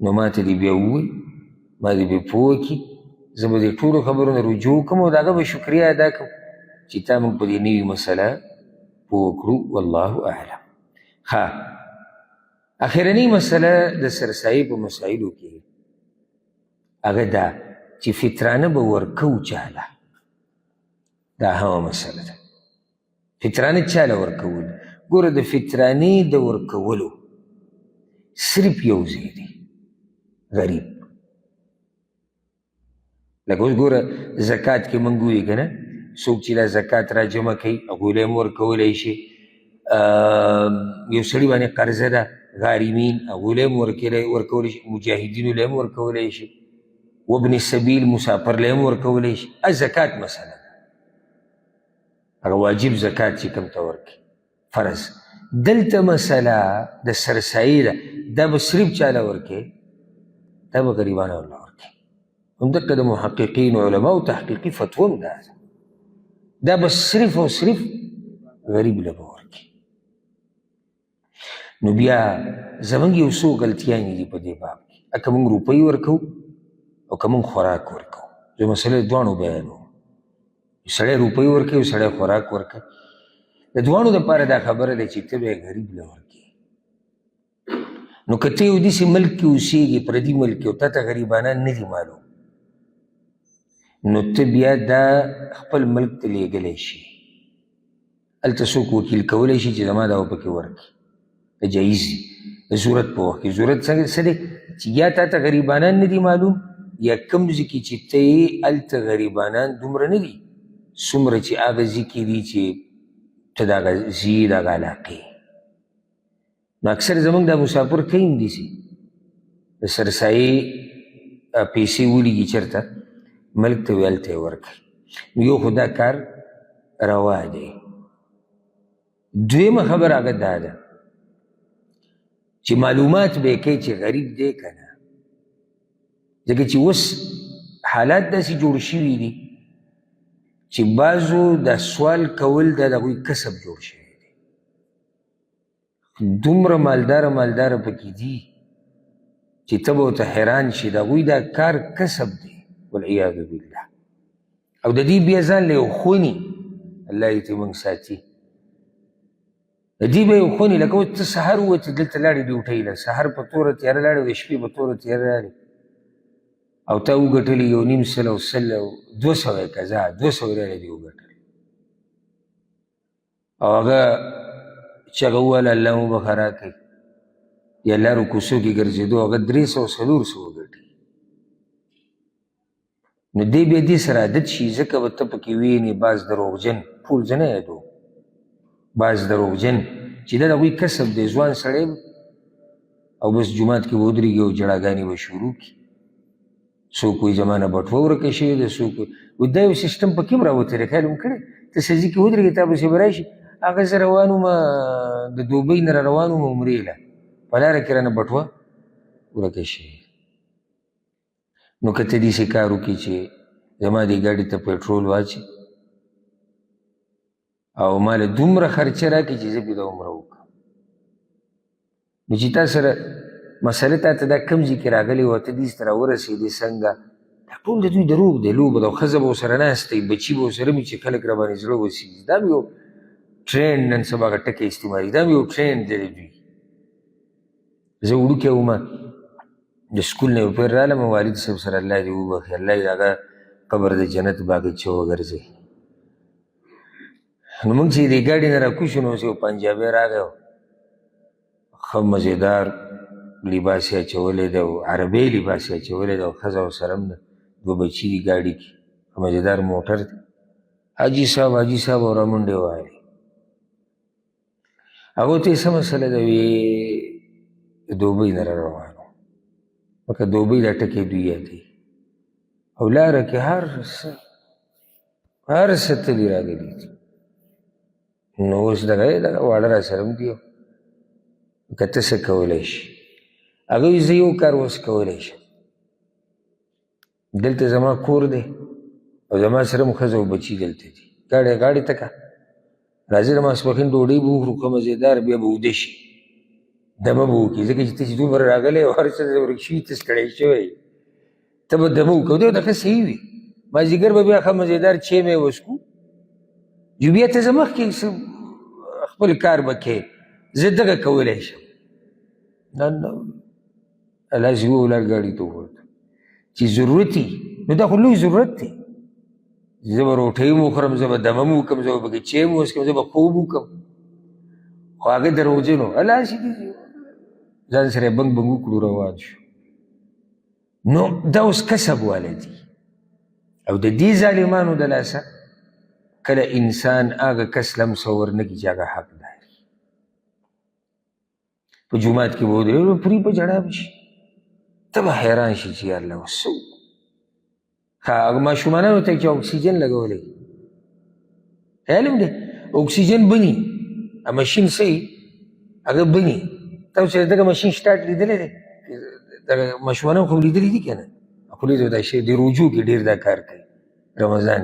نو ما ته دې بیا ووایي ما دې بیا پوه کړي زه به دې ټولو خبرو نه رجوع کوم او د هغه به شکریه ادا کوم چې تا موږ په دې نوي مسله پوه کړو والله اعلم ښه اخرنۍ مسله د سرسایي په مسایلو کې هغه دا چې فطرانه به ورکو چاله دا همه مسله ده فطرانه چاله ورکول ګوره د فطرانې د ورکولو صرف یو ځای دی غریب لکه اوس ګوره زکات کې موږ وایو که نه څوک چې دا زکات را جمع کوي هغوی له هم ورکولی شي یو سړي باندې قرضه ده غارمین هغوی له هم ورکولی شي مجاهدینو له هم ورکولی شي وابن السبیل مسافر له هم ورکولی شي زکات مسله ده هغه واجب زکات چې کوم ته ورکړي فرض دلته مسله د سرسایي ده دا به صرف چاله ورکړي دا به غریبانو الله ورکړي همدقه د محققین علماو تحقیقي فتوا هم دا ده دا به صرف او صرف غریب له به ورکړي نو بیا زموږ یو څو غلطیانې دي په دې باب کې که موږ روپۍ ورکوو او که موږ خوراک ورکوو زه مسله دواړو بیانوم سړی روپۍ ورکوي او سړی خوراک ورکوي د دواړو دپاره دا خبره ده چې ته به یې غریب له ورکوي نو که ته یو داسې ملک کې اوسېږي پردي ملک کې او تا ته غریبانان نه دي معلوم نو ته بیا دا خپل ملک ته لیږلی شي هلته څوک وکیل کولی شي چې زما دا پکې ورکړي دا جایز دي د ضرورت په وخت کې ضرورت څه دی چې یا تا ته غریبانان نه دي معلوم یا کوم ځای کې چې ته یې هلته غریبانان دومره نه دي څومره چې هغه ځای کې دي چې ته دغه ځي دغه علاقې نو اکثر زموږ دا مسافر کوي هم داسې د سرسایې پیسې ولیږي چېرته ملک ته وي هلته یې ورکوي نو یو خو دا کار روا دی دویمه خبره هغه دا ده چې معلومات به یې کوي چې غریب دی که نه ځکه چې اوس حالات داسې جوړ شوي دي چې بعضو دا سوال کول دا د هغوی کسب جوړ شوی دی دومره مالداره پکې دي چې ته به ورته حیران شي د هغوی دا کار کسب دی والعیاذ بالله او د دې بیا ځان له یو خوني الله دې ترې موږ ساتي د دې به یو خوني لکه اوس ته سهار ووتې دلته لاړې ډیوټۍ له سهار په توره تیاره لاړې او د شپې په توره تیاره لاړې او تا وګټلې 1.5 او 200 یې که 200 ریاله دې وګټلې او هغه چې هغه وویل الله مو بخه راکوي یا لارو کوڅو کې ګرځېدو هغه 300-400 ګټي. نو دی بیا دې سره عادت شي، ځکه به ته پکې وینې بعض دروغجن، ټول زه نه یادوم، بعض دروغجن چې دا د هغوی کسب دی، ځوان سړی او بس جومات کې به ودرېږي او جړاګانې به شروع کړي. څوک وایي زما نه بټوه ورکه شوې ده، څوک وایي دا یو سیسټم پکې هم راوتی دی، خیال هم کړی ته سجدې کې ودرېږې تا پسې به راشي هغه زه روان ومه د دوبۍ نه را روان ومه عمرې له، په لاره کې رانه بټوه ورکه شوې. نو که ته داسې کار وکړې چې زما دې ګاډي ته پېټرول واچي او ما له دومره خرچه راکړي چې زه پرې دا عمره وکړم، نو چې تا سره مسله تا ته دا کوم ځای کې راغلی وه، ته دېس ته راورسېدې څنګه، دا ټول د دوی دروغ دی، لوبه ده. او ښځه به ورسره ناسته وي، بچي به ورسره وي چې خلک را باندې زړه وسېږي. دا مې یو ټرینډ نن سبا هغه ټکی استعمالي، دا مې یو ټرینډ دی د دوی. زه وړوکی ومه د سکول نه یو پیر رالم، والد صاحب سره الله دې وبخښي، الله یې هغه قبر د جنت باغچه وګرځوي. نو موږ چې دې ګاډي نه راکوز شو نو اوس یو پنجابی راغی، ښه مزېدار لباس یې اچولی دی او عربی لباس یې اچولی دی او ښځه ورسره هم ده، دوه بچي دي ګاډي کې، ښه مزېدار موټر دی. حاجي صاحب حاجي صاحب او رامنډې وهلې. هغو ته یې څه مسله ده، وی د دوبۍ نه را روان وو، لکه دوبۍ دا ټکي دوی یادوي او لاره کې هر څه تلي راغلي دي. نو اوس دغه واړه را سره هم دي، که ته څه کولی شي. هغه وایي زه یو کار اوس کولی شم، دلته زما کور دی او زما سره هم ښځه او بچي دلته دي، غاړې ته که راځه د ماسپښین ډوډۍ به وخورو ښه مزېدار، بیا به وده شي، دمه به وکړي، ځکه چې ته چې دومره راغلی او هر څه دې ورک شوي، ته ستړی شوی، ته به دمه وکړو. دی دغه صحیح وي، مازدیګر به بیا ښه مزېدار چای مې وڅښو، جو بیا ته زه مخکې خپل کار به کوې، زه دغه کولی شم. نه الله چې ولاړ ګاډي ته ووت چې ضرورت وي، نو دا خو لوی ضرورت دی. زه به روټۍ هم وخورم، زه به دمه م وکړم، زه به پکې چای م وڅښم، زه به خوب وکړم، خو هغه دروغجن و. الله چې ځان سره یې بنګ بنګ وکړو روان شو. نو دا اوس کسب والا دي او د دې ظالمانو د لاسه کله انسان هغه کس لمسه ورنکړي چې هغه حقدار وي. په جومات کې به ودرېږي پرې په ژړا به شي، ته به حیران شي چې یالله اوس څه وکړو. هغه ماشومانانو ته چې اکسیجن لګولی، خیال هم دی اکسیجن بني، ماشین څه هغه بني. تاسو چې دغه ماشین سټارټ لیدلی دی، دغه ماشومانان خو لیدلی دي که نه، خو لیدلی دا شی د رجوع کې ډېر دا کار کوي رمضان،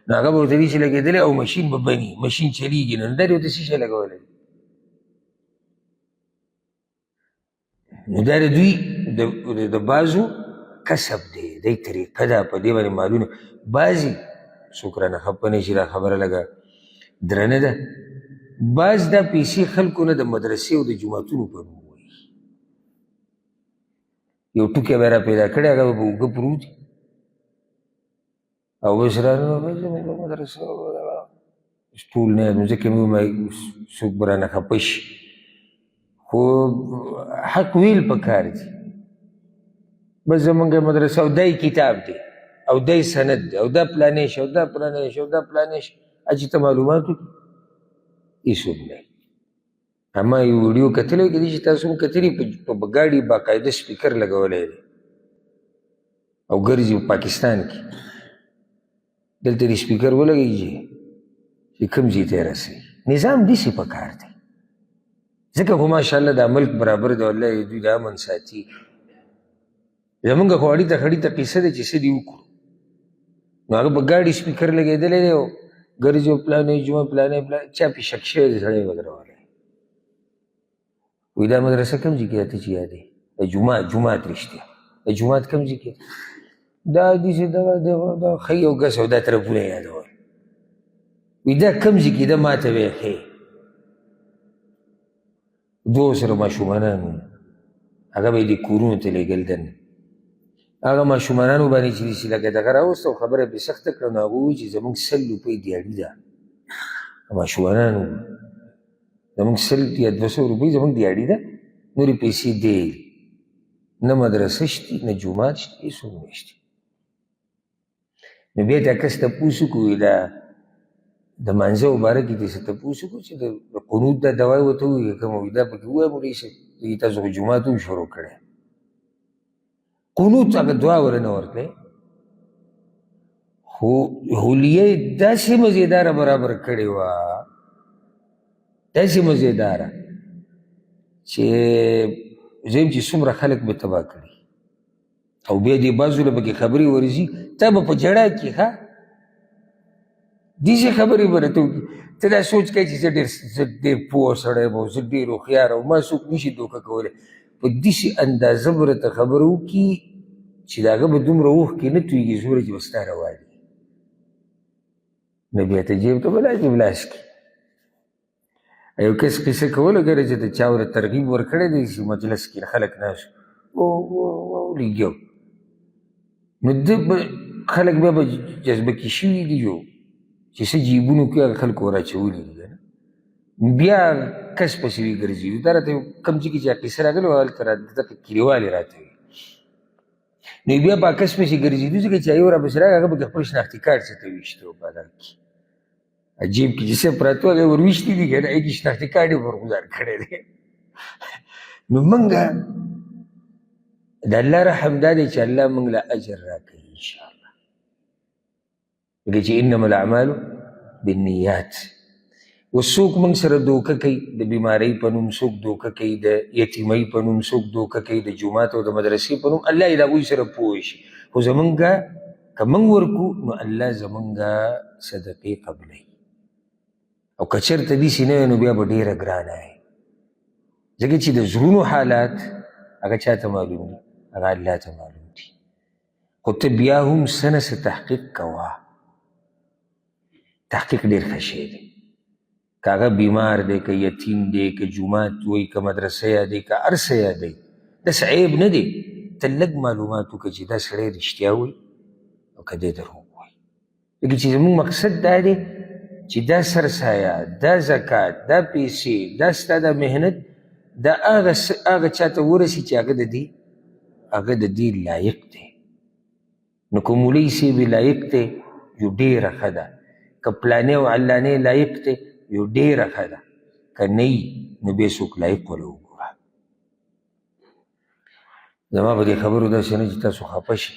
نو هغه به ورته دي چې لګېدلی او ماشین به بني، ماشین چلیږي، نو دا دې ورته څه شی لګولی. نو دا د دوی د بعضو کسب دی، دی طریقه ده، په دې باندې مالونه. بعضې څوک رانه خفه نه شي، دا خبره لږه درنه ده، بعض دا پیسې خلکو نه د مدرسې او د جوماتونو په نوم وایي. یو ټوکی به یې را پیدا کړی، هغه به اوږه پروت وي او بس رانه زموږ مدرسه ټول نه یادوم، ځکه مې ووایم څوک به رانه خفه شي، خو حق ویل پکار دي. بس زمونږ مدرسه او دای کتاب دی او دای سند دی او دا پلانې شي او دا پلانې شي او دا پلانې شي، چې ته معلومات وکړي هېڅوک نه. اما یو ویډیو کتلی وي، کېدای شي تاسو هم کتلي، په ګاډي باقاعده سپیکر لګولی دی او ګرځي په پاکستان کې، دلته دې سپیکر ولګېږي چې کوم ځای ته یې رسوي. نظام داسې پکار دی، ځکه خو ماشاءالله دا ملک برابر دی، والله دوی د امن ساتي. زمونږ خو اړې ته خړې ته قیسه دی چې څه دې وکړو، نو هغه په ګاډي سپیکر لګېدلی دی او ګرځي او پلانې جمعه پلانې چا پې شک شوی دی، سړی یې ودرولی. وایي دا مدرسه کوم ځای کې ده ته چې یادوې؟ د جومات رښتیا د جومات کوم ځای کې ده؟ دا داسې دا ښی او ګس او دا طرفونه یې یادول. وایي دا کوم ځای کې ده ما ته به یې ښیې. دوه سره ماشومانان وو، هغه به یې دې کورونو ته لېږل دننه. هغه ماشومانانو باندې چې داسې لکه دغه راوسته او خبره یې پرې سخته کړه، نو هغه ووایي چې زموږ 100 روپۍ دیاړي ده. ماشومانانو زموږ 100 یا 200 روپۍ زموږ دیاړي ده، نورې پیسې دی نه مدرسه شته نه جومات شته هېڅوک نشته. نو بیا دا کس تپوس وکړو دا د مانځه باره کې دې څه تپوس وکړو چې د قنوت دا دوا ورته ووایي که کومه وي دا پکې ووایه مولوي صاحب تاسو خو جومات هم شروع کړی قنوت هغه دعا ورنه ورکړی خو حلیه یې داسې مزېداره برابر کړې وه داسې مزېداره چې زه یم چې څومره خلک به تباه کړي او بیا دې بعضو له پکې خبرې ورځي تا به په جړا کې ښه داسې خبرې به راته وکړي ته دا سوچ کوې چې زه ډېر پوه سړی یم او زه ډېر هوښیار او ما څوک نشي دوکه کولی په داسې اندازه به راته خبره وکړي چې د هغه به دومره اوښکې نه تویېږي زوره چې به ستا روانې نو بیا ته جیب ته به لاس کړي یو کس قصه کوله ګره چې د چا ور ترغیب ورکړی دی چې مجلس کې خلک ناست لګیو نو ده خلک بیا به جذبه کې شوي دي جو چې څه جیبونو کې هغه خلکو راچولي دي که نه بیا کس پسې وي ګرځي دا راته کوم ځای کې چې قصه راغلې وه هلته دغه کلیوالې راته وي نو بیا په کس پسې ګرځېدو ځکه چې یو راپسې راغی هغه به خپل شناختي کارت څه ته ویشته و بازار کې جیب کې چې څه پراته وه هغه ور ویشتي دي که نه هغې کې شناختي کارت یې ورګزار کړی دی نو موږ د الله رحم دا دی چې الله موږ له اجر راکوي انشاءالله ځکه چې انما الاعمالو بالنیات وڅوک موږ سره دوکه کوي د بیمارۍ په نوم څوک دوکه کوي د یتیمۍ په نوم څوک دوکه کوي د جومات او د مدرسې په نوم الله یې د هغوی سره پوه شي خو زمونږ که موږ ورکو نو الله زمونږ صدقې قبلوي او که چېرته داسې نه وی نو بیا به ډېره ګرانه وي ځکه چې د زړونو حالات هغه چا ته معلوم دي هغه الله ته معلوم دي خو ته بیا هم څه نه څه تحقیق کوه تحقیق ډېر ښه شی دی که هغه بیمار دی که یتیم دی که جومات وایي که مدرسه یادوي که هر څه یادوي داسې عیب نه دی ته لږ معلومات وکړه چې دا سړی رښتیا وایي او که دی دروغ وایي ځکه چې زموږ مقصد دا دی چې دا سرسایه دا زکات دا پیسې دا ستا دا محنت دا هغه چاته ورسي چې هغه د دې لایق دی نو که مولوي صاحب لایق دی یو ډېره ښه ده که پلانې او علانې لایق دی یو ډېره ښه ده که نه وي نو بیا څوک لایق وله وګوره زما په دې خبرو داسې نه چې تاسو خفه شئ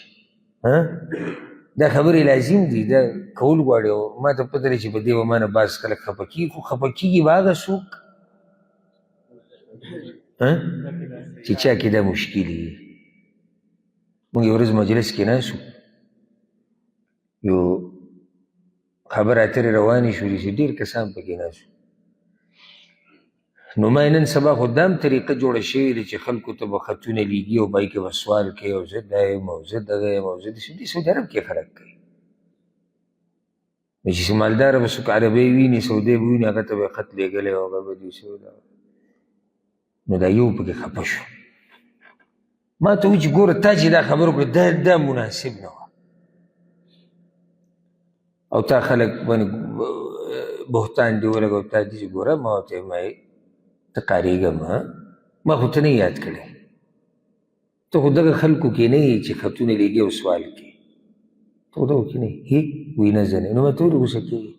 دا خبرې لازم دي دا کول غواړي او ما ته پته دی چې په دې به ما نه بعض خلک خفه کېږي خو خفه کېږي به هغه څوک چې چا کې دا مشکل وي موږ یو ورځ مجلس کې ناست یو خبرې اترې روانې شولې چې ډېر کسان پکې ناست نو ما نن سبا خو دام طریقه جوړه شوې ده چې خلکو ته به خطونه لیږي او به یې کې به سوال کوي او زه دا یم او زه دغه یم او زه دې سعودي عرب کې خلک کوي نو چې مالداره به څوک عربۍ ویني سعودی به ویني هغه ته به یې خط لېږلی او هغه به دې نو دا یو پکې خفه شو ما ته وایي چې ګوره تا چې دا خبره وکړه دا مناسب نه وه او تا خلک باندې بهتان دې ولګوه تا دې چې ګوره ما ورته وایم ته قارېږه ما خو ته نه یاد کړی ته خو دغه خلکو کې نه یې چې خطونه لېږي او سوال کوي ته خو دغو کې نه یې وایي نه زه نه نو ما ته ولې غوسه کېږي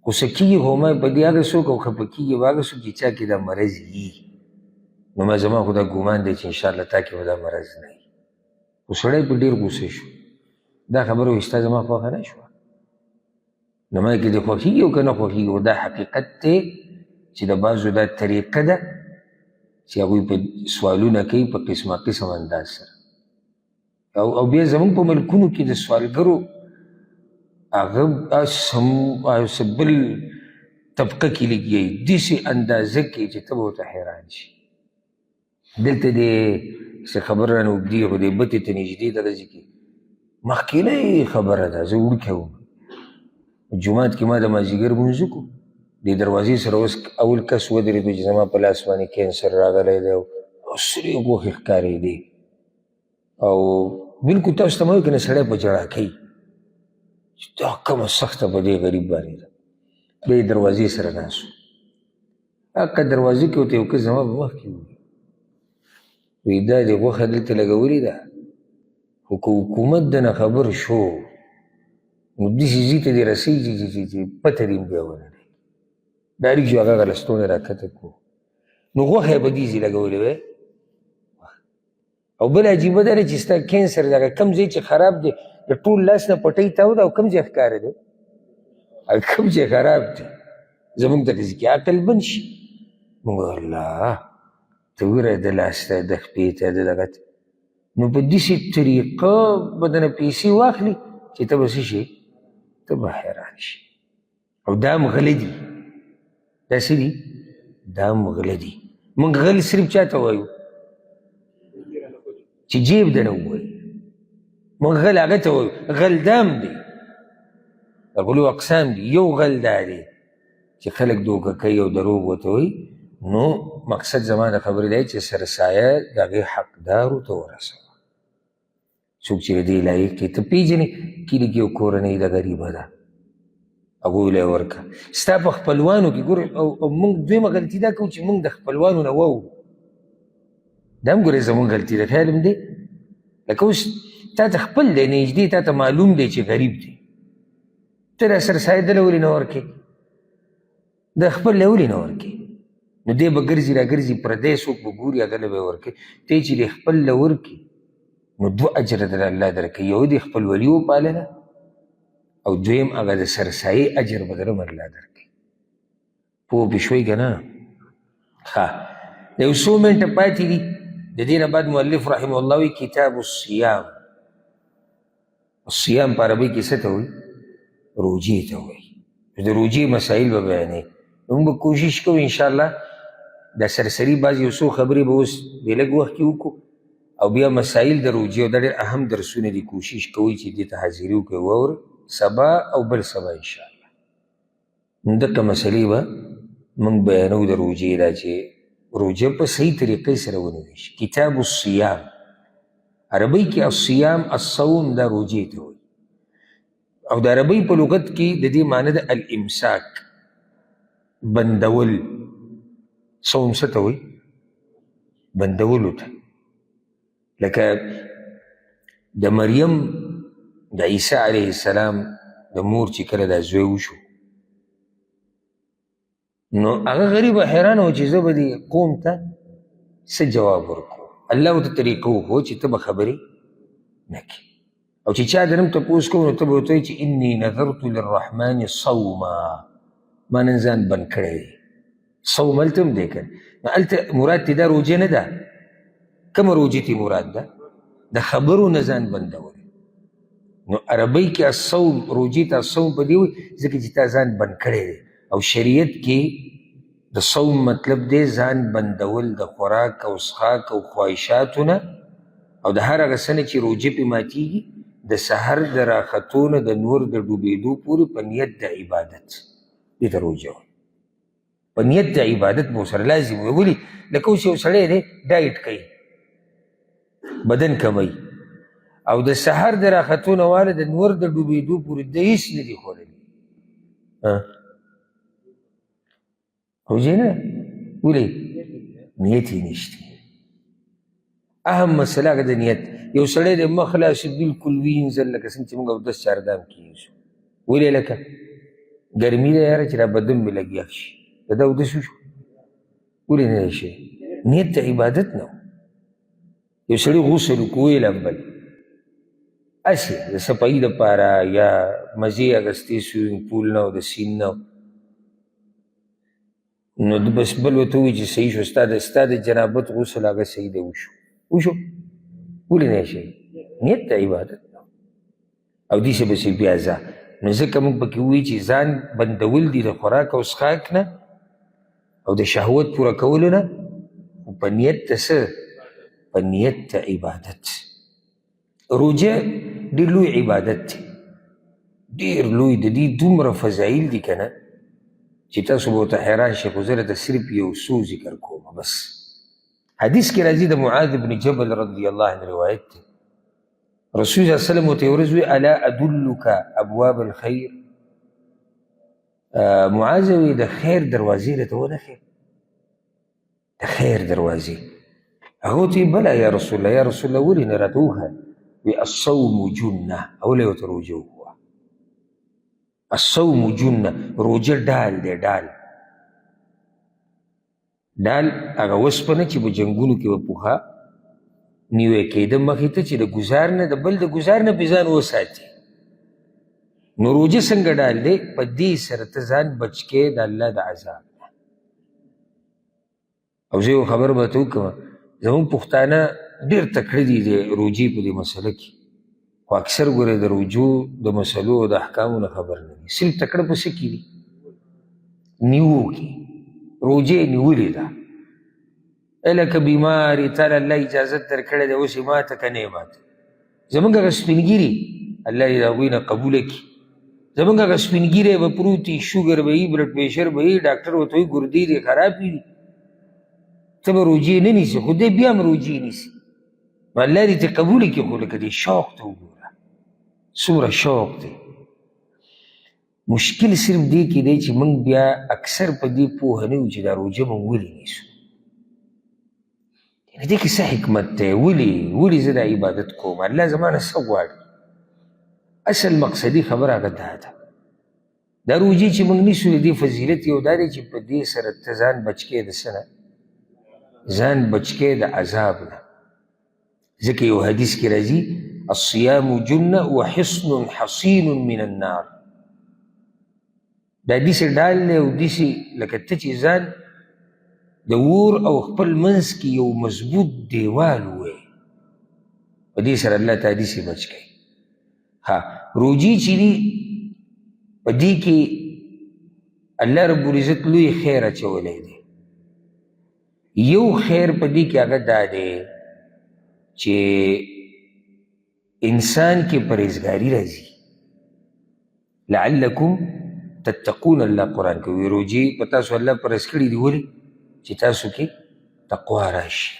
غوسه کېږي خو ما په دې هغه څوک او خفه کېږي به هغه څوک چې چا کې دا مرض وي نو ما زما خو دا ګمان دی چې انشاءالله تا کې به دا مرض نه وي خو سړی په ډېر غوسه شو دا خبره وایي ستا زما خوښه نه شوه نو ما کې دې خوښېږي او که نه خوښېږي دا حقیقت دی چې د بعضو دا طریقه ده چې هغوی په سوالونه کوي په قسمه قسم انداز سره او بیا زموږ په ملکونو کې د سوالګرو هغه څه بل طبقه کې لګیایي داسې اندازه کې چې ته به ورته حیران شي دلته دې څه خبره رانه اوږدي خو دې بتې ته نږدې دغه ځای کې مخکینۍ خبره ده زه وړوکی وم جومات کې ما د مازدیګر لمونځ وکړو دې دروازې سره اوس اول کس ودرېدو چې زما په لاس باندې کینسر راغلی دی او سرې غوښې ښکارېدې او بلکل تاسو ته مه وایي که نه سړی په ژړا کوي چې دا کومه سخته په دې غریب باندې ده بیا یې دروازې سره ناست و هغه دروازې کې ورته یو کس زما په مخکې ووایي وی دا دې غوښه دلته لګولې ده خو که حکومت دنه خبر شو نو داسې ځي ته دې رسېږي چې پته دې هم بیا ونه لګي ډایرکټ جو هغه لستونه راکښته کړو نو غوښه یې په دې ځای لګولې وی او بل عجیبه دا دی چې ستا کینسر دغه کوم ځای چې خراب دی د ټول لاس نه پټۍ تاو ده او کوم ځای ښکاره دی او کوم ځای خراب دی زمونږ ته چې عقل بند شي مونږ الله ته وګوره د لاس ته د خپې ته د دغه ته نو په داسې طریقه به دنه پیسې واخلي چې ته به څه شي ته به حیران شي او دا هم غله دي دا څه دي دا هم غله دي مونږ غل صرف چا ته وایو چې جیب دنه ووایي مونږ غل هغه ته وایو غل دا هم دی د غلو اقسام دي یو غل دا دی چې خلک دوکه کوي او دروغ ورته وایي نو مقصد زما د خبرې دی چې سرسایه د هغې حقدارو ته ورسوه څوک چې د دې لایق دی ته پېژنې کلي کې یو کورنۍ ده غریبه ده هغوی له یې ورکړه ستا په خپلوانو کې ګورې او موږ دویمه غلطي دا کوو چې موږ د خپلوانو نه واورو دا هم ګورې زموږ غلطي ده خیال هم دی لکه اوس تا ته خپل دی نږدې تا ته معلوم دی چې غریب دی ته دا سرسایه دله ولې نه ورکې د خپل له ولې نه ورکې نو دی به ګرځي را ګرځي پردی څوک به ګوري هغه له به یې ورکوي ته چې د خپل له ورکې نو دوه اجره در الله درکوي یو د خپلولي وپالله او دویم هغه د سرسایې اجر به درم الله درکوي پوه پې شوئ که نه ښه د یو څو منټه پاتې دي د دې نه بعد مؤلف رحمه الله وی کتاب الصیام الصیام په عربۍ کې څه ته وایي روجې ته وایي د روجې مسایل به بیانوي موږ به کوشش کوو انشاءالله دا سرسري بعض یو څو خبرې به اوس د لږ وخت کې وکړو او بیا مسایل د روجې او دا ډېر اهم درسونه دي کوشش کوئ چې دې ته حاضري وکړئ واورئ سبا او بل سبا انشاءالله دغه مسلې به موږ بیانو د روجې دا چې روجه په صحیح طریقې سره ونیول شي کتاب الصیام عربۍ کې الصیام الصوم دا روجې ته وایي او د عربۍ په لغت کې د دې معنی د الامساک بندول صوم څه ته وایي بندولو ته لکه د مریم د عیسی علیه السلام د مور چې کله دا زوی وشو نو هغه غریب حیران و چې زه به دې قوم ته څه جواب ورکړو الله ورته طریقه وښو چې ته به خبرې نه کړې او چې چا د نم تپوس کوو نو ته به ورته وایي چې انی نذرت للرحمن صوما ما نن ځان بند کړی دی صوم هلته هم دی که نو هلته مراد تې دا روجې نه ده کومه روجې تې مراد ده د خبرو نه ځان بندول نو عربۍ کې الصوم روجې ته الصوم په دې وایي ځکه چې تا ځان بند کړی دی او شریعت کې د صوم مطلب دی ځان بندول د خوراک او څښاک او خواهشاتو نه او د هر هغه څه نه چې روجه پې ماتېږي د سحر د راختو نه د نور د ډوبېدو پورې په نیت د عبادت دې ته روجه وایي په نیت د عبادت به ورسره لازم وي ولې لکه اوس یو سړی دی ډایټ کوي بدن کموي او د سحر د راختو نه واله د نور د ډوبېدو پورې د هېڅ نه دي خوړلي روجې نه ولې نیت یې نشته اهم مسله هغه د نیت یو سړی د مخ لاس بلکل وینځل لکه څنګه چې موږ اودس چاردام کېږو ولې لکه ګرمي ده یاره چې را بدن مې لګیا شي د ده اودس وشو ولې نه دی شی نیت د عبادت نه و یو سړي غسل وکړو ویې لمبل هسې د صفایي دپاره یا مزې اخیستې سویمینګ پول نه او د سیند نه نو بس بل ورته ووایي چې صحیح شو ستا د جنابت غسل هغه صحیح دی وشو ولې نه شي نیت د عبادت نه او داسې بسې بیا ځه نو ځکه موږ پکې ووایي چې ځان بندول دي د خوراک او څښاک نه او د شهوت پوره کولو نه خو په نیت د څه په نیت د عبادت روجه ډېر لوی عبادت دی ډېر لوی د دې دومره فضایل دي که نه چې تاسو به ورته حیران شئ خو زه درته صرف یو څو ذکر کوم بس حدیث کې راځي د معاذ بن جبل رضی الله عنه روایت دی رسول صلی الله علیه وسلم ورته یو ورځ وی الا ادلک ابواب الخیر معاذ وی د خیر دروازې راته ونه ښې د خیر دروازې هغه ته بله یا رسول الله، یا رسول الله ولې نه راته وښایه؟ وی الصوم جنه، اوله یې ورته روژه ووایه. الصوم جنه، روژه ډال دی، ډال ډال هغه اوسپنه چې په جنګونو کې به پوښه نیوی کېده مخې ته چې د ګزار نه د بل د ګزار نه پې ځان وساتي. نو روژه څنګه ډال دی؟ په دې سره ته ځان بچ کې د الله د عذاب. او زه یو خبر به ته وکړم، زمونږ پښتانه ډېر تکړه دي د روژې په دې مسله کې، خو اکثر ګورې د روژو د مسلو او د احکامو نه خبر نه دي. صرف تکړه په څه کې دي؟ نیوو کې. روژې نیولې ده، لکه بیماري تاله الله اجازت درکړې ده، اوس یې ماته که نه یې ماته. زمونږ هغه سپین الله دې د هغوی نه قبوله کړي. زمونږ هغه سپین ږیری به پروت وي، شوګر به وي، بلډ پریشر به وي، ډاکټر ورته وایي ګردې دې خرابې دي، ته به روژې نه نیسي، خو دی بیا هم روژې نیسي. نو الله دې ته قبوله کړي. خو لکه دې شوق ته وګوره، څومره شوق دی. مشکل صرف دې کې دی چې موږ بیا اکثر په دې پوهه نه یو چې دا روژه موږ ولې نیسو. دې کې څه حکمت دی؟ ولې زه دا عبادت کوم؟ الله زما نه څه غواړي؟ اصل مقصدي خبره هغه دا ده. دا روژې چې موږ نیسو د دې فضیلت یو دا دی چې په دې سره ته ځان بچ کې د څه نه؟ ځان بچ کې د عذاب نه. ځکه یو حدیث کې راځي الصیام جنه وحصن حصین من النار. دا داسې ډال دی او داسې لکه ته چې ځان د اور او خپل منځ کې یو مضبوط دیوال ووایې، په دې سره الله تعالی داسې بچ کوي. ها روژې چې دي په دې کې الله رب العزت لوی خیر اچولی دی. یو خیر په دې کې هغه دا دی چې انسان کې پرهیزګاري راځي. لعلکم تتقون، الله قرآن کوي روژې په تاسو الله پرهیز کړي دي. ولې؟ چې تاسو کې تقوا راشي.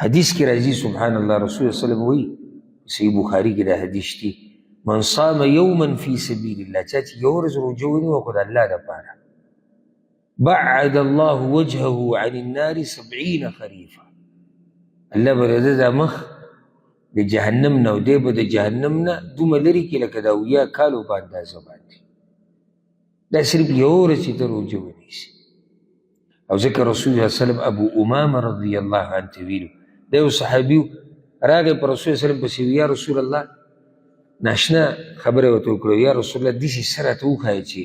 حدیث کې راځي سبحان الله، رسول الله صلی الله علیه وسلم وایي، صحیح بخاري کې دا حدیث دی، من صام یوما فی سبیل الله، چا چې یو ورځ روژه ونیوه خو د الله دپاره، بعد الله وجهه عن النار 70 خریفا، الله به د دا مخ د جهنم نه او دی به د جهنم نه دومره لرې کړي لکه د 80 کالو په اندازه باندې. دا صرف یو ورځ چې ته روژه ونیسي. او ځکه رسول الله صلی الله علیه وسلم ابو امامه رضی الله عنه ته ویلو، دا یو صحابي راغی په رسول الله صلی الله علیه وسلم پسې، یا رسول الله، ناشنا خبره ورته وکړه، یا رسول الله داسې څه راته وښایه چې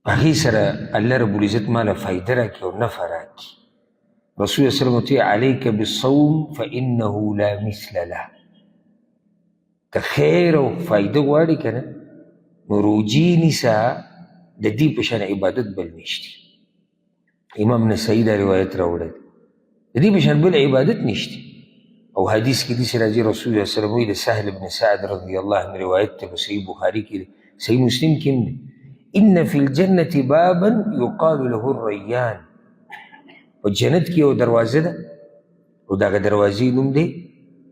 په هغې سره الله رب العزت ماله فایده راکړي او نفع راکړي. رسول الله صلی الله علیه وسلم ورته علیک بالصوم فانه لا مثل له. که خیر او فایده غواړې که نه، نو روژې نیسه، د دې په شان عبادت بل نشته. امام نسائی دا روایت راوړی دی، د دې په شان بل عبادت نشته. او حدیث کې داسې راځي، رسول الله صلی الله علیه وسلم وایي د سهل بن سعد رضی الله عنه روایت دی، په صحیح بخاري کې دی، صحیح مسلم کې هم دی، ان فی الجنة بابا یقال له الریان. په جنت کې یو دروازه ده او د هغه دروازې نوم دی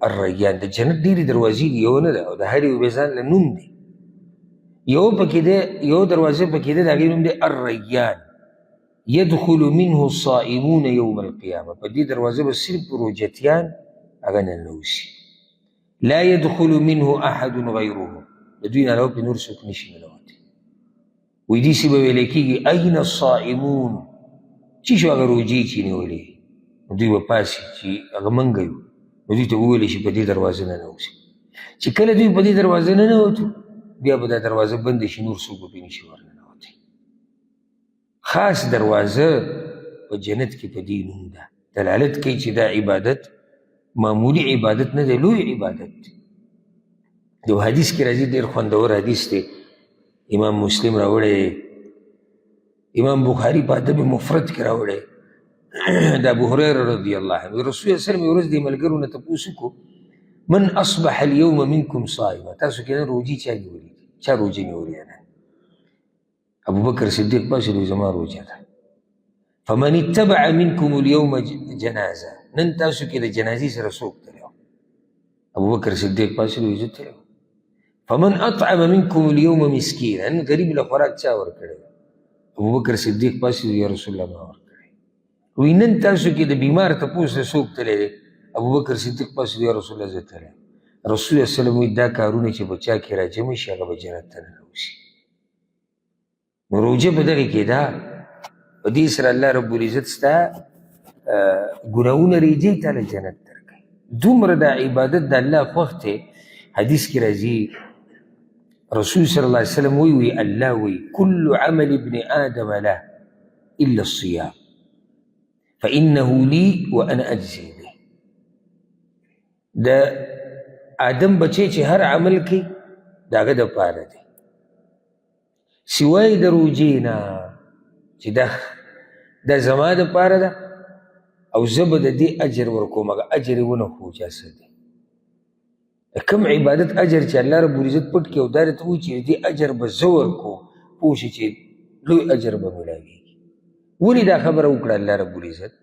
الریان. د جنت ډېرې دروازې دي، یو نه ده، او د هر یو بې ځان له نوم دی. یو پکې دی، یو دروازه پکې دی، د هغې نوم دی الریان. يدخل منه الصائمون يوم القيامة. په دې دروازه به صرف روژتیان هغه ننوځي. لا يدخل منه احد غیره، د دوی نه علاوه پرې نور څوک نشي ننوتی. وایي داسې به ویلی کېږي اين الصائمون، چې شو هغه روژې چې نیولې، نو دوی به پاسي چې هغه منګه یو، نو دوی ته وویلی شي په دې دروازه ننوځي. چې کله دوی په دې دروازه ننوتو، بیا به دا دروازه بنده شي، نور څوک به پرې نشي ورننوتی. خاص دروازه په جنت کې په دې نوم ده، دلالت کوي چې دا عبادت معمولی عبادت نه دی، لوی عبادت دی. یو حدیث کې راځي، ډېر خوندور حدیث دی، امام مسلم راوړی، امام بخاري په ادب مفرد کې راوړی، د ابو هريره رضی الله عنه. رسول الله صلی الله علیه وسلم یو ورځ دې ملګرو نه تپوس وکړو، من اصبح اليوم منکم صائما، تاسو کې نن روژې چا نیولې دي؟ چا روژې نیولې ده؟ ابو بکر صدیق پاسې وایي زما روژه ده. فمن اتبع منکم اليوم جنازه، نن تاسو کې د جنازې سره څوک تللی و؟ ابو بکر صدیق پاسې وایي زه تللی وم. فمن اطعم منکم اليوم مسکینا، نن غریب له خوراک چا ورکړی؟ ابو بکر صدیق پاسې وایي یا رسول الله ما ورکړی. وی نن تاسو کې د بیمار تپوس ته څوک تللی دی؟ ابوبکر صدیق پاس دی، یا رسول الله زه تللی. رسول الله صلی الله علیه وسلم وایي دا کارونه چې په چا کې راجمع شي هغه به جنت ته ننوځي. نو روژه په دغې کې ده، په دې سره الله رب العزت ستا ګناهونه ریجوي، تاله جنت درکوي. دومره دا عبادت د الله خوښ دی. حدیث کې راځي رسول صلی الله علیه وسلم وی الله وی کل عمل ابن آدم له الا الصيام فانه لي وانا اجزي به. د آدم بچی چې هر عمل کوي د هغه دپاره دی، سوای د روژې نه چې دا زما دپاره ده او زه به د دې اجر ورکوم. هغه اجر یې ونه خو اجازه دی. کم عبادت اجر چې الله رب العزت پټ کړي او دا درته وایي چې دې اجر به زه ورکوم، پوه شي چې لوی اجر به میلاویږي. ولې دا خبره وکړه الله رب العزت؟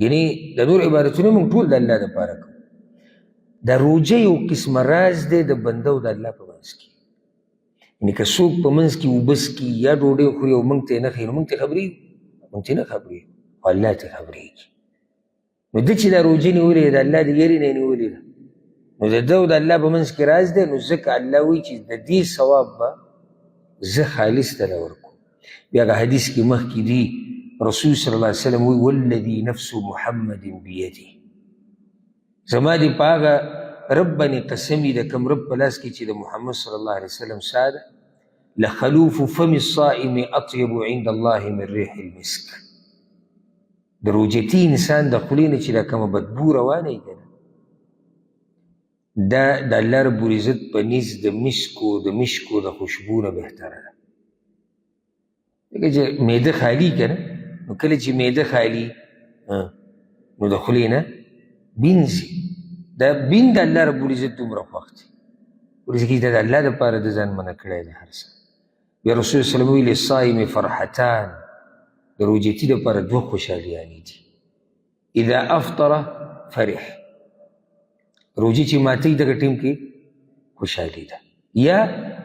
یعنې د نور عبادتونه موږ ټول د الله دپاره کوو. دا روژه یو قسمه راز دی د بنده او د الله په منځ کې. یعنې که څوک په منځ کې اوبه څکي یا ډوډۍ خوري او موږ ته یې نه ښیي، نو موږ ته خبرېږو؟ موږ ته نه خبرېږو، خو الله ته خبرېږي. نو ده چې دا روژه نیولې ده د الله د یېرې نه یې نیولې ده، نو د ده او د الله په منځ کې راز دی. نو ځکه الله وایي چې د دې ثواب به زه خالص ته ورکوم. بیا هغه حدیث کې مخکې دي رسول صلی الله علیه وسلم وایي والذي نفس محمد بیده، زما دې په هغه رب باندې قسم وي د کوم رب په لاس کې چې د محمد صلی الله علیه وسلم ساه ده، لخلوف فم الصائم اطيب عند الله من ريح المسك. د روژتي انسان د خولې نه چې دا کومه بدبو روانه وي که نه، دا د الله رب العزت په نزد د مشکو د خوشبو نه بهتره ده. ځکه چې معده خالي که نه، نو کله چې معده خالي نو د خولې نه بین ځي. دا بین د الله رب العزت دومره خوښ دی، ځکه دا د الله دپاره د ځان منع کړی دی هر څه. بیا رسول صلی الله علیه وسلم ویلي للصائم فرحتان، د روژتي دپاره دوه خوشحالیانې دي. اذا افطر فرح، روژې چې ماتوي دغه ټیم کې خوشحالي ده. یا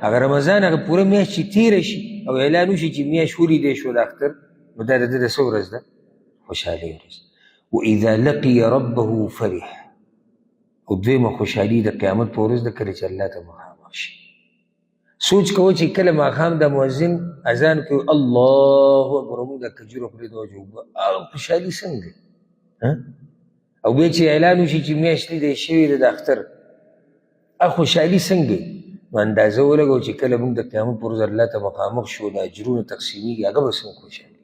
هغه رمضان هغه پوره میاشت چې تېره شي او اعلان وشي چې میاشت ولیدی شو د اختر، نو دا د ده د څه ورځ ده؟ خوشحالۍ ورځ. واذا لقي ربه فرح، او دویمه خوشحالي د قیامت په ورځ ده کله چې الله ته مخامخ شي. سوچ کوه چې کله ماښام د مؤذن اذان کوي الله اکبر، موږ د کجورو خورې د وجه اوبه، خوشحالي څنګه؟ او بیا چې اعلان وشي چې میاشت لیدی شوې ده د اختر، خوشحالي څنګه؟ نو اندازه ولګوه چې کله موږ د قیامت په ورځ الله ته مخامخ شو، د اجرونه تقسیمیږي، هغه به څنګه خوشحالي.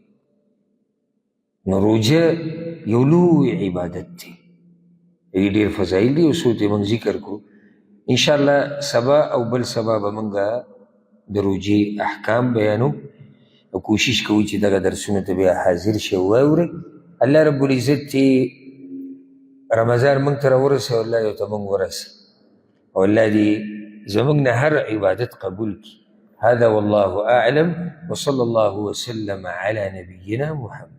نو روژه یو لوی عبادت دی، یې ډېر فضایل دي او څو ته موږ ذکر کړو. انشاءالله سبا او بل سبا به موږ د روژې احکام بیانو او کوشش کوو چې دغه درسونه ته بیا حاضر شي او واورئ. الله رب العزت چې رمضان موږ ته راورسوي، الله یو ته موږ ورسوي، او الله دې زموږ نه هر عبادت قبول کړي. هذا والله اعلم وصلى الله وسلم على نبينا محمد.